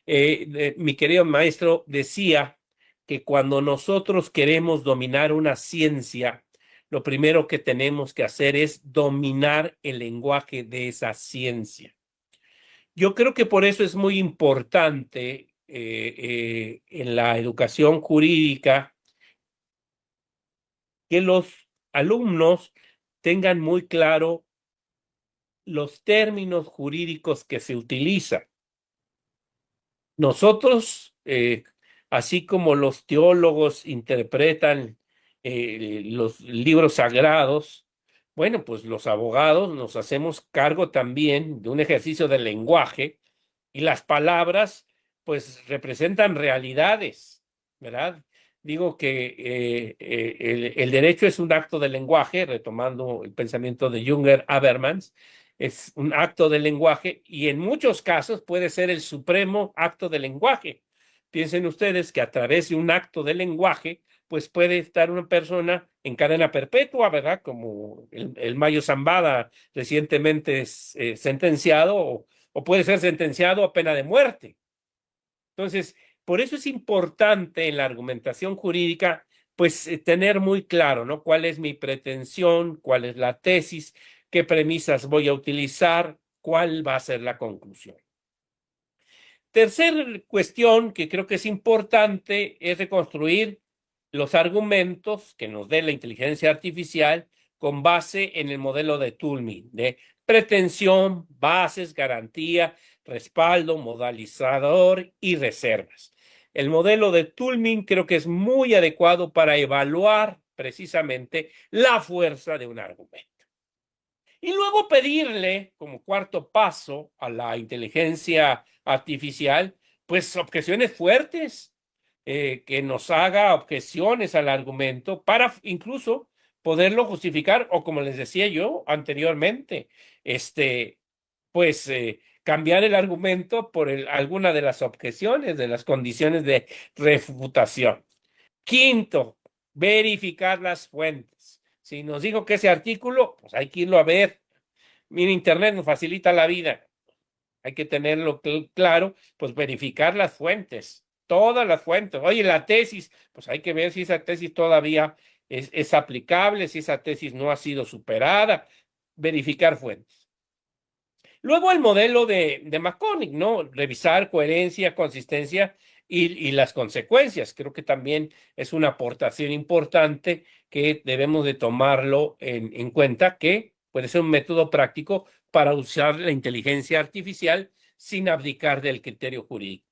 Mi querido maestro decía que cuando nosotros queremos dominar una ciencia, lo primero que tenemos que hacer es dominar el lenguaje de esa ciencia. Yo creo que por eso es muy importante en la educación jurídica que los alumnos tengan muy claro los términos jurídicos que se utilizan. Nosotros, así como los teólogos interpretan los libros sagrados, bueno, pues los abogados nos hacemos cargo también de un ejercicio del lenguaje y las palabras, pues representan realidades, ¿verdad? Digo que el derecho es un acto de lenguaje, retomando el pensamiento de Junger Habermas, es un acto de lenguaje y en muchos casos puede ser el supremo acto de lenguaje. Piensen ustedes que a través de un acto de lenguaje, pues puede estar una persona en cadena perpetua, ¿verdad? Como el Mayo Zambada recientemente sentenciado o puede ser sentenciado a pena de muerte. Entonces, por eso es importante en la argumentación jurídica, pues tener muy claro, ¿no? ¿Cuál es mi pretensión? ¿Cuál es la tesis? ¿Qué premisas voy a utilizar? cuál va a ser la conclusión. Tercer cuestión que creo que es importante es reconstruir los argumentos que nos dé la inteligencia artificial con base en el modelo de Turing, de pretensión, bases, garantía, respaldo, modalizador y reservas. El modelo de Turing creo que es muy adecuado para evaluar precisamente la fuerza de un argumento. Y luego pedirle, como cuarto paso a la inteligencia artificial, pues objeciones fuertes, que nos haga objeciones al argumento para incluso poderlo justificar, o como les decía yo anteriormente, pues cambiar el argumento por alguna de las objeciones, de las condiciones de refutación. Quinto, verificar las fuentes. Si nos dijo que ese artículo, pues hay que irlo a ver. Mira, Internet nos facilita la vida. Hay que tenerlo claro, pues verificar las fuentes, todas las fuentes. Oye, la tesis, pues hay que ver si esa tesis todavía es aplicable, si esa tesis no ha sido superada. Verificar fuentes. Luego el modelo de McCormick, ¿no? Revisar coherencia, consistencia y las consecuencias. Creo que también es una aportación importante que debemos de tomarlo en cuenta, que puede ser un método práctico para usar la inteligencia artificial sin abdicar del criterio jurídico.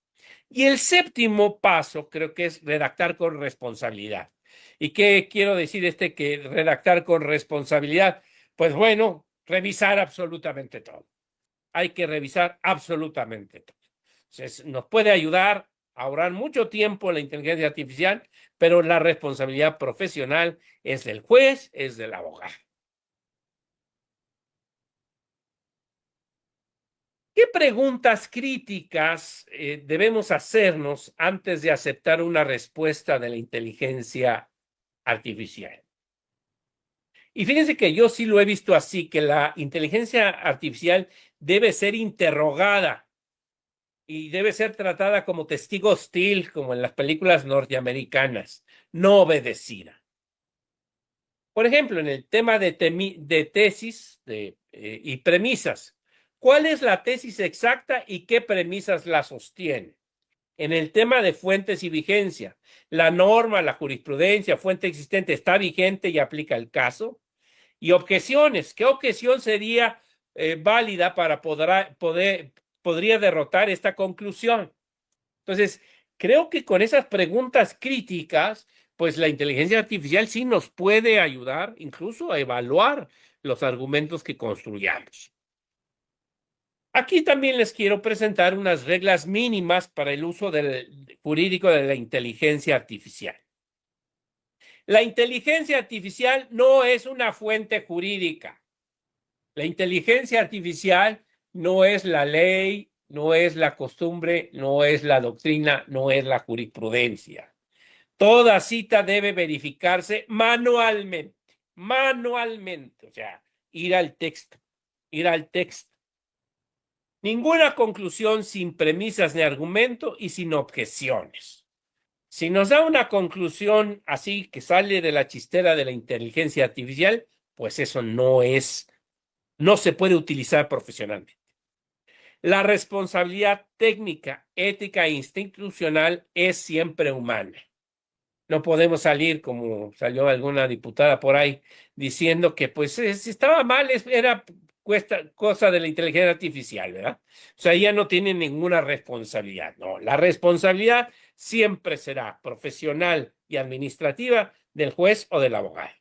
Y el séptimo paso creo que es redactar con responsabilidad. ¿Y qué quiero decir que redactar con responsabilidad? Pues bueno, revisar absolutamente todo. Hay que revisar absolutamente todo. Entonces, nos puede ayudar a ahorrar mucho tiempo la inteligencia artificial, pero la responsabilidad profesional es del juez, es del abogado. ¿Qué preguntas críticas debemos hacernos antes de aceptar una respuesta de la inteligencia artificial? Y fíjense que yo sí lo he visto así, que la inteligencia artificial debe ser interrogada y debe ser tratada como testigo hostil, como en las películas norteamericanas, no obedecida. Por ejemplo, en el tema de tesis y premisas, ¿cuál es la tesis exacta y qué premisas la sostiene? En el tema de fuentes y vigencia, ¿la norma, la jurisprudencia, fuente existente está vigente y aplica el caso? Y objeciones, ¿qué objeción sería válida para podría derrotar esta conclusión? Entonces, creo que con esas preguntas críticas, pues la inteligencia artificial sí nos puede ayudar incluso a evaluar los argumentos que construyamos. Aquí también les quiero presentar unas reglas mínimas para el uso jurídico de la inteligencia artificial. La inteligencia artificial no es una fuente jurídica. La inteligencia artificial no es la ley, no es la costumbre, no es la doctrina, no es la jurisprudencia. Toda cita debe verificarse manualmente, o sea, ir al texto, ir al texto. Ninguna conclusión sin premisas ni argumento y sin objeciones. Si nos da una conclusión así que sale de la chistera de la inteligencia artificial, pues eso no se puede utilizar profesionalmente. La responsabilidad técnica, ética e institucional es siempre humana. No podemos salir, como salió alguna diputada por ahí, diciendo que pues si estaba mal era cosa de la inteligencia artificial, ¿verdad? O sea, ella no tiene ninguna responsabilidad. No, la responsabilidad siempre será profesional y administrativa del juez o del abogado.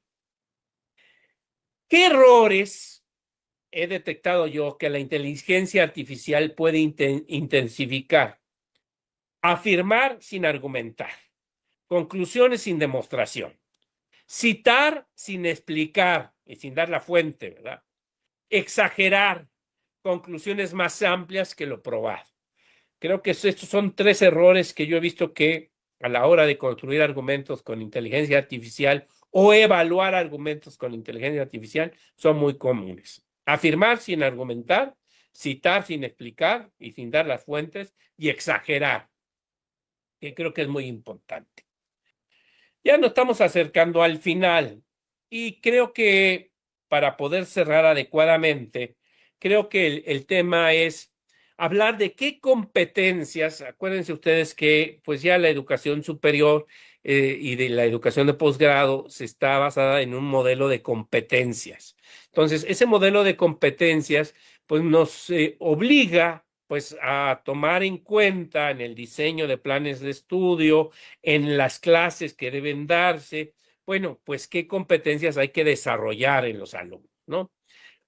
¿Qué errores he detectado yo que la inteligencia artificial puede intensificar? Afirmar sin argumentar, conclusiones sin demostración, citar sin explicar y sin dar la fuente, ¿verdad? Exagerar, conclusiones más amplias que lo probado. Creo que estos son tres errores que yo he visto que a la hora de construir argumentos con inteligencia artificial o evaluar argumentos con inteligencia artificial son muy comunes. Afirmar sin argumentar, citar sin explicar y sin dar las fuentes y exagerar, que creo que es muy importante. Ya nos estamos acercando al final y creo que para poder cerrar adecuadamente, creo que el tema es hablar de qué competencias. Acuérdense ustedes que pues ya la educación superior y de la educación de posgrado se está basada en un modelo de competencias. Entonces, ese modelo de competencias pues nos obliga pues a tomar en cuenta en el diseño de planes de estudio, en las clases que deben darse, bueno, pues qué competencias hay que desarrollar en los alumnos, ¿no?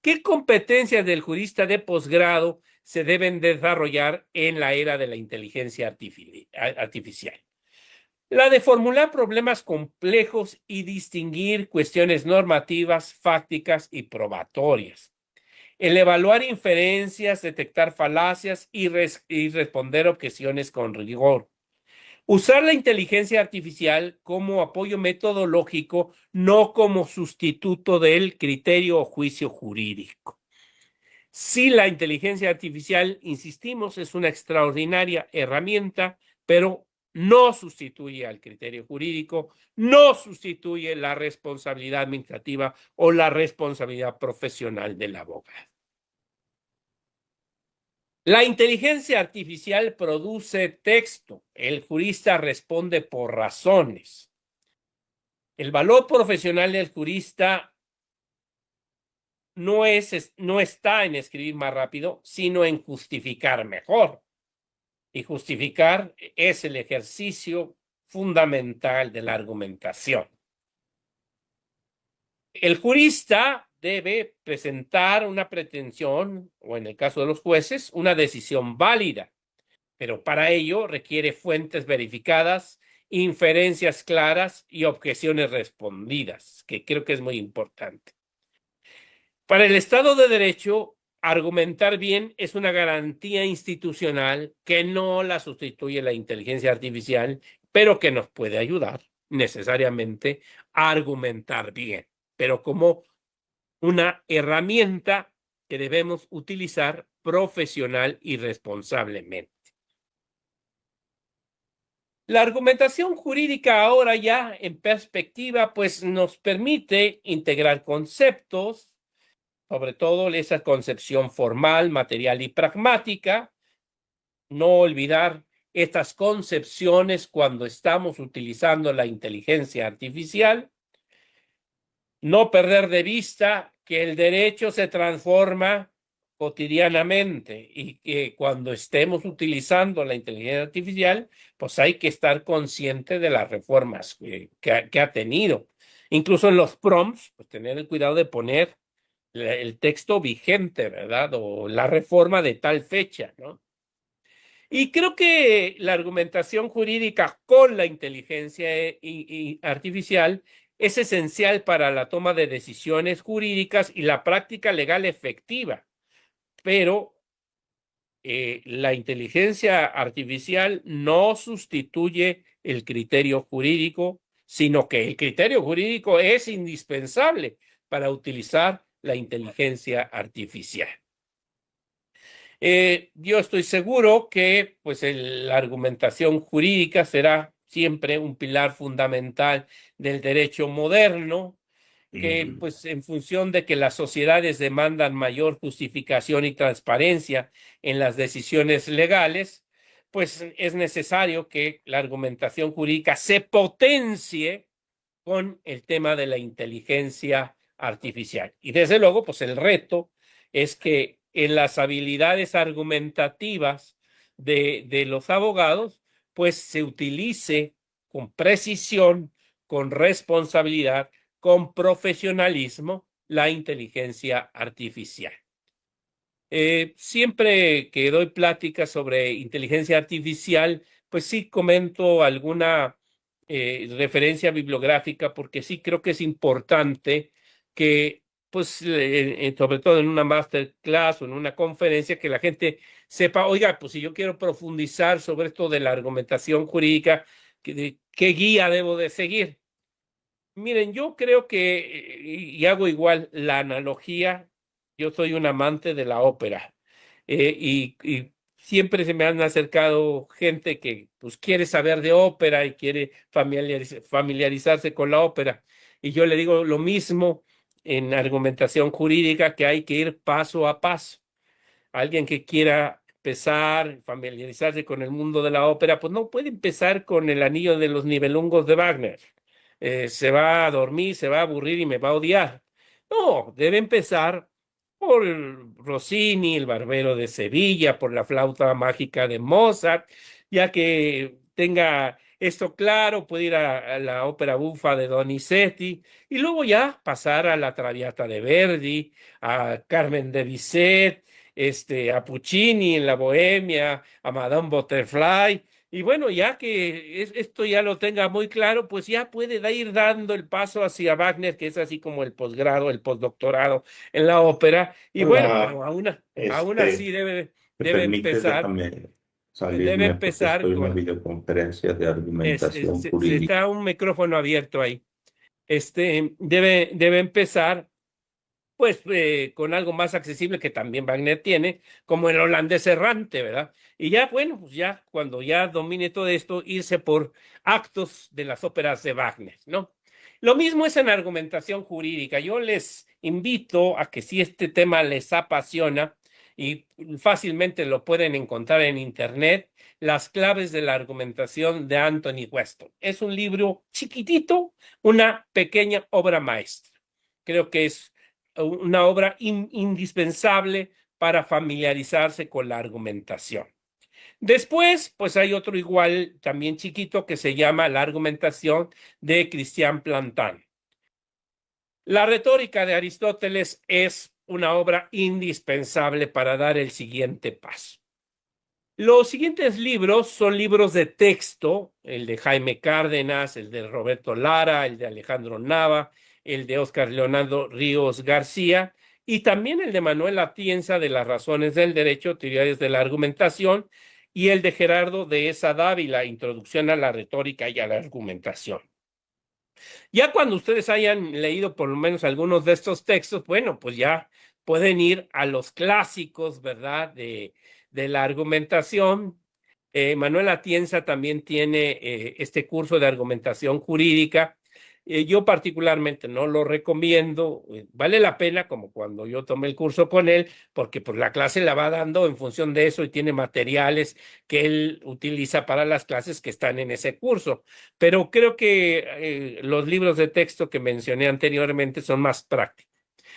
¿Qué competencias del jurista de posgrado se deben desarrollar en la era de la inteligencia artificial? La de formular problemas complejos y distinguir cuestiones normativas, fácticas y probatorias. El evaluar inferencias, detectar falacias y responder objeciones con rigor. Usar la inteligencia artificial como apoyo metodológico, no como sustituto del criterio o juicio jurídico. Sí, la inteligencia artificial, insistimos, es una extraordinaria herramienta, pero no sustituye al criterio jurídico, no sustituye la responsabilidad administrativa o la responsabilidad profesional del abogado. La inteligencia artificial produce texto, el jurista responde por razones. El valor profesional del jurista no está en escribir más rápido, sino en justificar mejor. Y justificar es el ejercicio fundamental de la argumentación. El jurista debe presentar una pretensión, o en el caso de los jueces, una decisión válida, pero para ello requiere fuentes verificadas, inferencias claras y objeciones respondidas, que creo que es muy importante. Para el Estado de Derecho, argumentar bien es una garantía institucional que no la sustituye la inteligencia artificial, pero que nos puede ayudar necesariamente a argumentar bien, pero como una herramienta que debemos utilizar profesional y responsablemente. La argumentación jurídica ahora ya en perspectiva, pues nos permite integrar conceptos, sobre todo esa concepción formal, material y pragmática, no olvidar estas concepciones cuando estamos utilizando la inteligencia artificial, no perder de vista que el derecho se transforma cotidianamente y que cuando estemos utilizando la inteligencia artificial, pues hay que estar consciente de las reformas que ha tenido. Incluso en los prompts, pues tener el cuidado de poner el texto vigente, ¿verdad? O la reforma de tal fecha, ¿no? Y creo que la argumentación jurídica con la inteligencia artificial es esencial para la toma de decisiones jurídicas y la práctica legal efectiva, pero la inteligencia artificial no sustituye el criterio jurídico, sino que el criterio jurídico es indispensable para utilizar la inteligencia artificial. Yo estoy seguro que pues, la argumentación jurídica será siempre un pilar fundamental del derecho moderno, que pues en función de que las sociedades demandan mayor justificación y transparencia en las decisiones legales, pues es necesario que la argumentación jurídica se potencie con el tema de la inteligencia artificial. Y desde luego, pues el reto es que en las habilidades argumentativas de los abogados, pues se utilice con precisión, con responsabilidad, con profesionalismo la inteligencia artificial. Siempre que doy pláticas sobre inteligencia artificial, pues sí comento alguna referencia bibliográfica, porque sí creo que es importante que, pues, sobre todo en una masterclass o en una conferencia, que la gente sepa, oiga, pues si yo quiero profundizar sobre esto de la argumentación jurídica, ¿qué guía debo de seguir? Miren, yo creo que, y hago igual la analogía, yo soy un amante de la ópera y siempre se me han acercado gente que pues quiere saber de ópera y quiere familiarizarse con la ópera. Y yo le digo lo mismo en argumentación jurídica, que hay que ir paso a paso. alguien que quiera empezar, familiarizarse con el mundo de la ópera, pues no puede empezar con el Anillo de los Nibelungos de Wagner. Se va a dormir, se va a aburrir y me va a odiar. No, debe empezar por Rossini, el Barbero de Sevilla, por la flauta mágica de Mozart, ya que tenga esto claro, puede ir a la ópera bufa de Donizetti y luego ya pasar a la Traviata de Verdi, a Carmen de Bizet, a Puccini en la Bohemia, a Madame Butterfly. Y bueno, ya que esto ya lo tenga muy claro, pues ya puede ir dando el paso hacia Wagner, que es así como el posgrado, el postdoctorado en la ópera. Y bueno, Hola, pero aún así ¿me debe permites? empezar, Déjame debe salirme porque empezar estoy en una con, videoconferencia de argumentación se jurídica. está un micrófono abierto ahí. Debe empezar pues con algo más accesible que también Wagner tiene, como el holandés errante, ¿verdad? Y ya, bueno, pues ya cuando ya domine todo esto, irse por actos de las óperas de Wagner, ¿no? Lo mismo es en argumentación jurídica. Yo les invito a que si este tema les apasiona y fácilmente lo pueden encontrar en internet, Las claves de la argumentación de Anthony Weston. Es un libro chiquitito, una pequeña obra maestra. Creo que es una obra indispensable para familiarizarse con la argumentación. Después, pues hay otro igual, también chiquito, que se llama La argumentación de Christian Plantin. La retórica de Aristóteles es una obra indispensable para dar el siguiente paso. Los siguientes libros son libros de texto, el de Jaime Cárdenas, el de Roberto Lara, el de Alejandro Nava, el de Óscar Leonardo Ríos García y también el de Manuel Atienza de las razones del derecho, teorías de la argumentación y el de Gerardo de Esa Dávila, Introducción a la retórica y a la argumentación. Ya cuando ustedes hayan leído por lo menos algunos de estos textos, bueno, pues ya pueden ir a los clásicos, ¿verdad? De la argumentación. Manuel Atienza también tiene este curso de argumentación jurídica. Yo particularmente no lo recomiendo. Vale la pena, como cuando yo tomé el curso con él, porque pues la clase la va dando en función de eso y tiene materiales que él utiliza para las clases que están en ese curso. Pero creo que los libros de texto que mencioné anteriormente son más prácticos.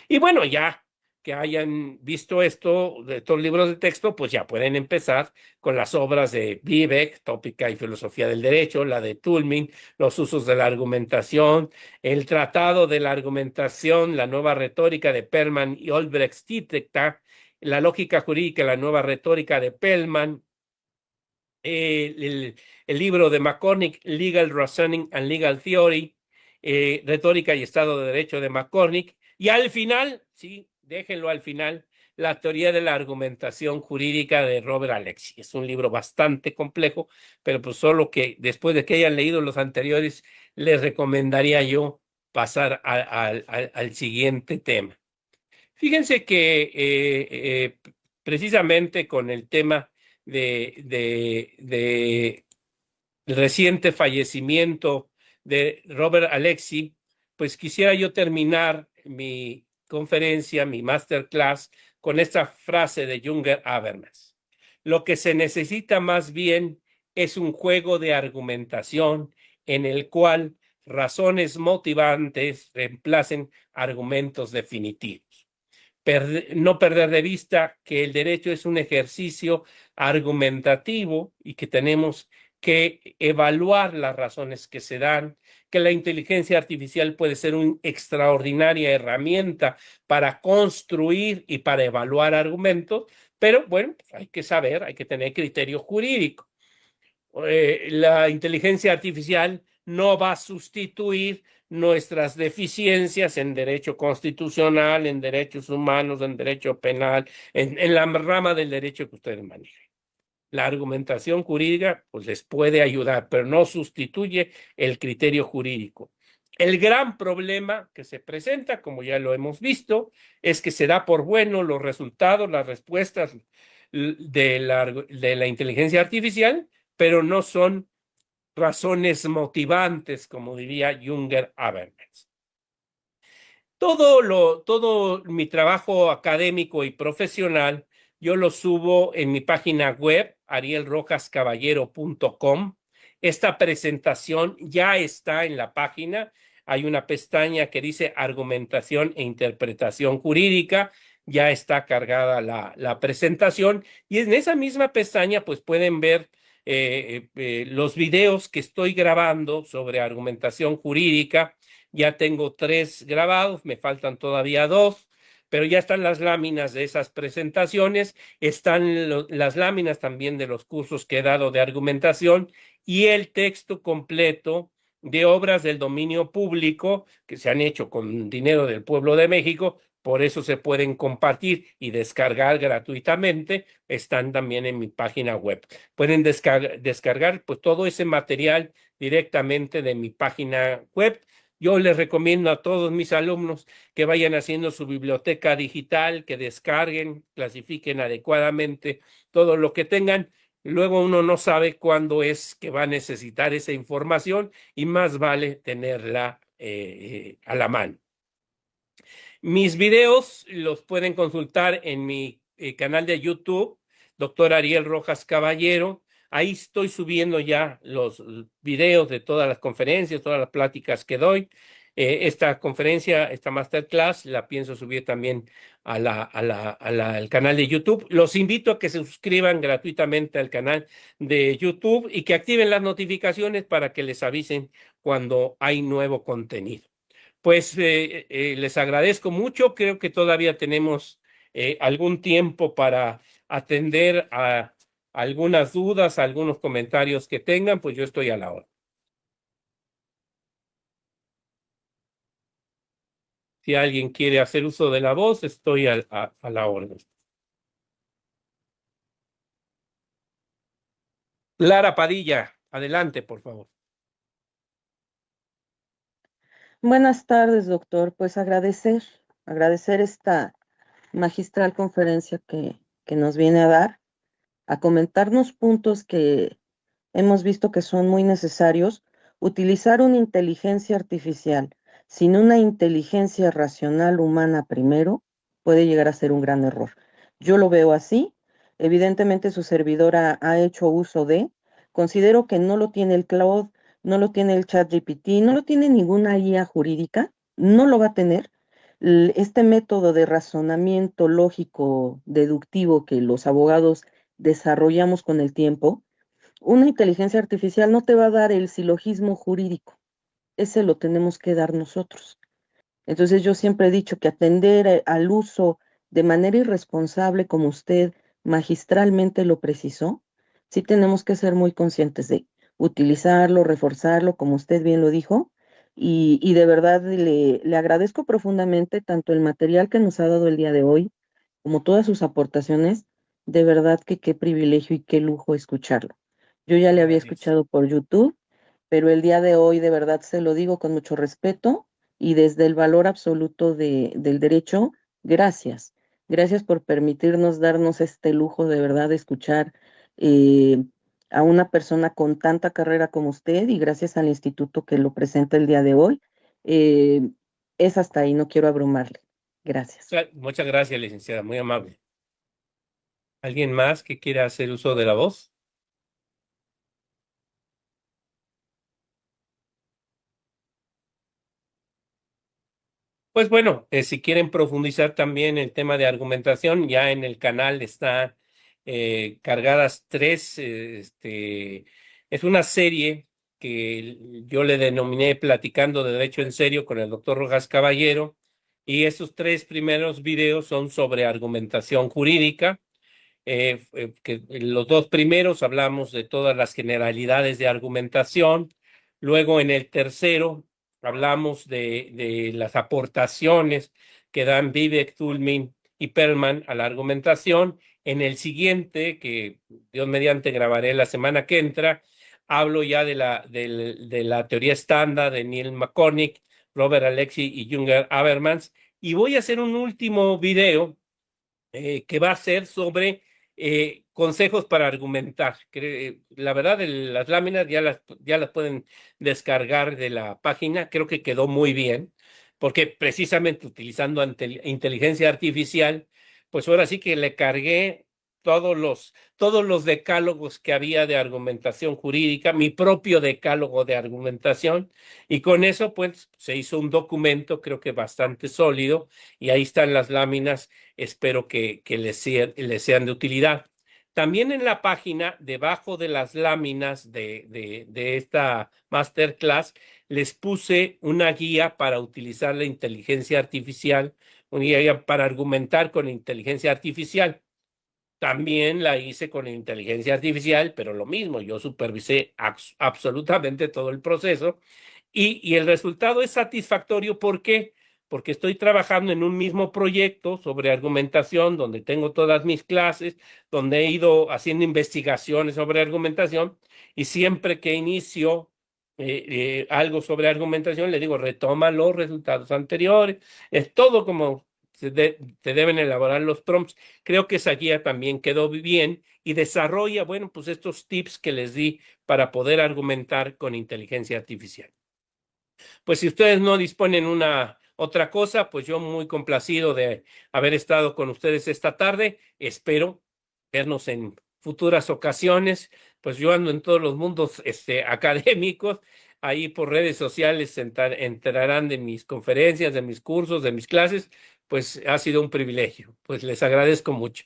Y bueno, ya que hayan visto esto, de estos libros de texto, pues ya pueden empezar con las obras de Vivek, Tópica y Filosofía del Derecho, la de Tulmin, Los usos de la argumentación, el Tratado de la Argumentación, la nueva retórica de Perlman y Olbrecht-Stittler, la lógica jurídica, la nueva retórica de Perlman, el libro de McCormick, Legal Reasoning and Legal Theory, Retórica y Estado de Derecho de McCormick, y al final, sí, déjenlo al final, La teoría de la argumentación jurídica de Robert Alexy. Es un libro bastante complejo, pero pues solo que después de que hayan leído los anteriores, les recomendaría yo pasar al siguiente tema. Fíjense que precisamente con el tema de el reciente fallecimiento de Robert Alexy, pues quisiera yo terminar mi conferencia, mi masterclass, con esta frase de Junger Habermas. Lo que se necesita más bien es un juego de argumentación en el cual razones motivantes reemplacen argumentos definitivos. No perder de vista que el derecho es un ejercicio argumentativo y que tenemos que evaluar las razones que se dan, que la inteligencia artificial puede ser una extraordinaria herramienta para construir y para evaluar argumentos, pero bueno, hay que saber, hay que tener criterio jurídico. La inteligencia artificial no va a sustituir nuestras deficiencias en derecho constitucional, en derechos humanos, en derecho penal, en la rama del derecho que ustedes manejen. La argumentación jurídica pues les puede ayudar, pero no sustituye el criterio jurídico. El gran problema que se presenta, como ya lo hemos visto, es que se da por bueno los resultados, las respuestas de la inteligencia artificial, pero no son razones motivantes, como diría Junger Habermas. Todo mi trabajo académico y profesional yo lo subo en mi página web, arielrojascaballero.com. Esta presentación ya está en la página. Hay una pestaña que dice argumentación e interpretación jurídica. Ya está cargada la presentación y en esa misma pestaña pues pueden ver los videos que estoy grabando sobre argumentación jurídica. Ya tengo 3 grabados, me faltan todavía 2, pero ya están las láminas de esas presentaciones, están las láminas también de los cursos que he dado de argumentación y el texto completo de obras del dominio público que se han hecho con dinero del pueblo de México. Por eso se pueden compartir y descargar gratuitamente. Están también en mi página web. Pueden descargar pues todo ese material directamente de mi página web. Yo les recomiendo a todos mis alumnos que vayan haciendo su biblioteca digital, que descarguen, clasifiquen adecuadamente todo lo que tengan. Luego uno no sabe cuándo es que va a necesitar esa información y más vale tenerla a la mano. Mis videos los pueden consultar en mi canal de YouTube, Doctor Ariel Rojas Caballero. Ahí estoy subiendo ya los videos de todas las conferencias, todas las pláticas que doy. Esta conferencia, esta masterclass, la pienso subir también al canal de YouTube. Los invito a que se suscriban gratuitamente al canal de YouTube y que activen las notificaciones para que les avisen cuando hay nuevo contenido. Pues les agradezco mucho. Creo que todavía tenemos algún tiempo para atender a algunas dudas, algunos comentarios que tengan, pues yo estoy a la hora. Si alguien quiere hacer uso de la voz, estoy a la orden. Lara Padilla, adelante, por favor. Buenas tardes, doctor. Pues agradecer esta magistral conferencia que nos viene a dar, a comentarnos puntos que hemos visto que son muy necesarios. Utilizar una inteligencia artificial sin una inteligencia racional humana primero puede llegar a ser un gran error. Yo lo veo así. Evidentemente su servidora ha hecho uso considero que no lo tiene el cloud, no lo tiene el ChatGPT, no lo tiene ninguna IA jurídica, no lo va a tener. Este método de razonamiento lógico deductivo que los abogados desarrollamos con el tiempo, una inteligencia artificial no te va a dar el silogismo jurídico, ese lo tenemos que dar nosotros. Entonces yo siempre he dicho que atender al uso de manera irresponsable, como usted magistralmente lo precisó, sí tenemos que ser muy conscientes de utilizarlo, reforzarlo, como usted bien lo dijo, y de verdad le agradezco profundamente tanto el material que nos ha dado el día de hoy, como todas sus aportaciones. De verdad que qué privilegio y qué lujo escucharlo. Yo ya le había escuchado por YouTube, pero el día de hoy de verdad se lo digo con mucho respeto y desde el valor absoluto del derecho. Gracias. Gracias por permitirnos darnos este lujo de verdad de escuchar eh, a una persona con tanta carrera como usted, y gracias al instituto que lo presenta el día de hoy. Eh, es hasta ahí, no quiero abrumarle. Gracias. Muchas gracias, licenciada, muy amable. ¿Alguien más que quiera hacer uso de la voz? Pues bueno, si quieren profundizar también el tema de argumentación, ya en el canal está cargadas 3, es una serie que yo le denominé Platicando de Derecho en Serio con el doctor Rojas Caballero, y esos 3 primeros videos son sobre argumentación jurídica. Que los 2 primeros hablamos de todas las generalidades de argumentación. Luego en el tercero hablamos de las aportaciones que dan Vivek, Tulmin y Perlman a la argumentación. En el siguiente, que Dios mediante grabaré la semana que entra, hablo ya de la teoría estándar de Neil McCormick, Robert Alexi y Junger Habermas. Y voy a hacer un último video que va a ser sobre consejos para argumentar. La verdad, las láminas ya las pueden descargar de la página. Creo que quedó muy bien, porque precisamente utilizando inteligencia artificial, pues ahora sí que le cargué todos los decálogos que había de argumentación jurídica, mi propio decálogo de argumentación, y con eso pues se hizo un documento, creo que bastante sólido, y ahí están las láminas, espero que les sean de utilidad. También en la página, debajo de las láminas de esta masterclass, les puse una guía para utilizar la inteligencia artificial, una guía para argumentar con inteligencia artificial. También la hice con inteligencia artificial, pero lo mismo, yo supervisé absolutamente todo el proceso y el resultado es satisfactorio. ¿Por qué? Porque estoy trabajando en un mismo proyecto sobre argumentación, donde tengo todas mis clases, donde he ido haciendo investigaciones sobre argumentación, y siempre que inicio algo sobre argumentación, le digo, retoma los resultados anteriores. Es todo como se deben elaborar los prompts. Creo que esa guía también quedó bien y desarrolla, bueno, pues estos tips que les di para poder argumentar con inteligencia artificial. Pues si ustedes no disponen una otra cosa, pues yo muy complacido de haber estado con ustedes esta tarde. Espero vernos en futuras ocasiones. Pues yo ando en todos los mundos académicos. Ahí por redes sociales se enterarán de mis conferencias, de mis cursos, de mis clases. Pues ha sido un privilegio. Pues les agradezco mucho.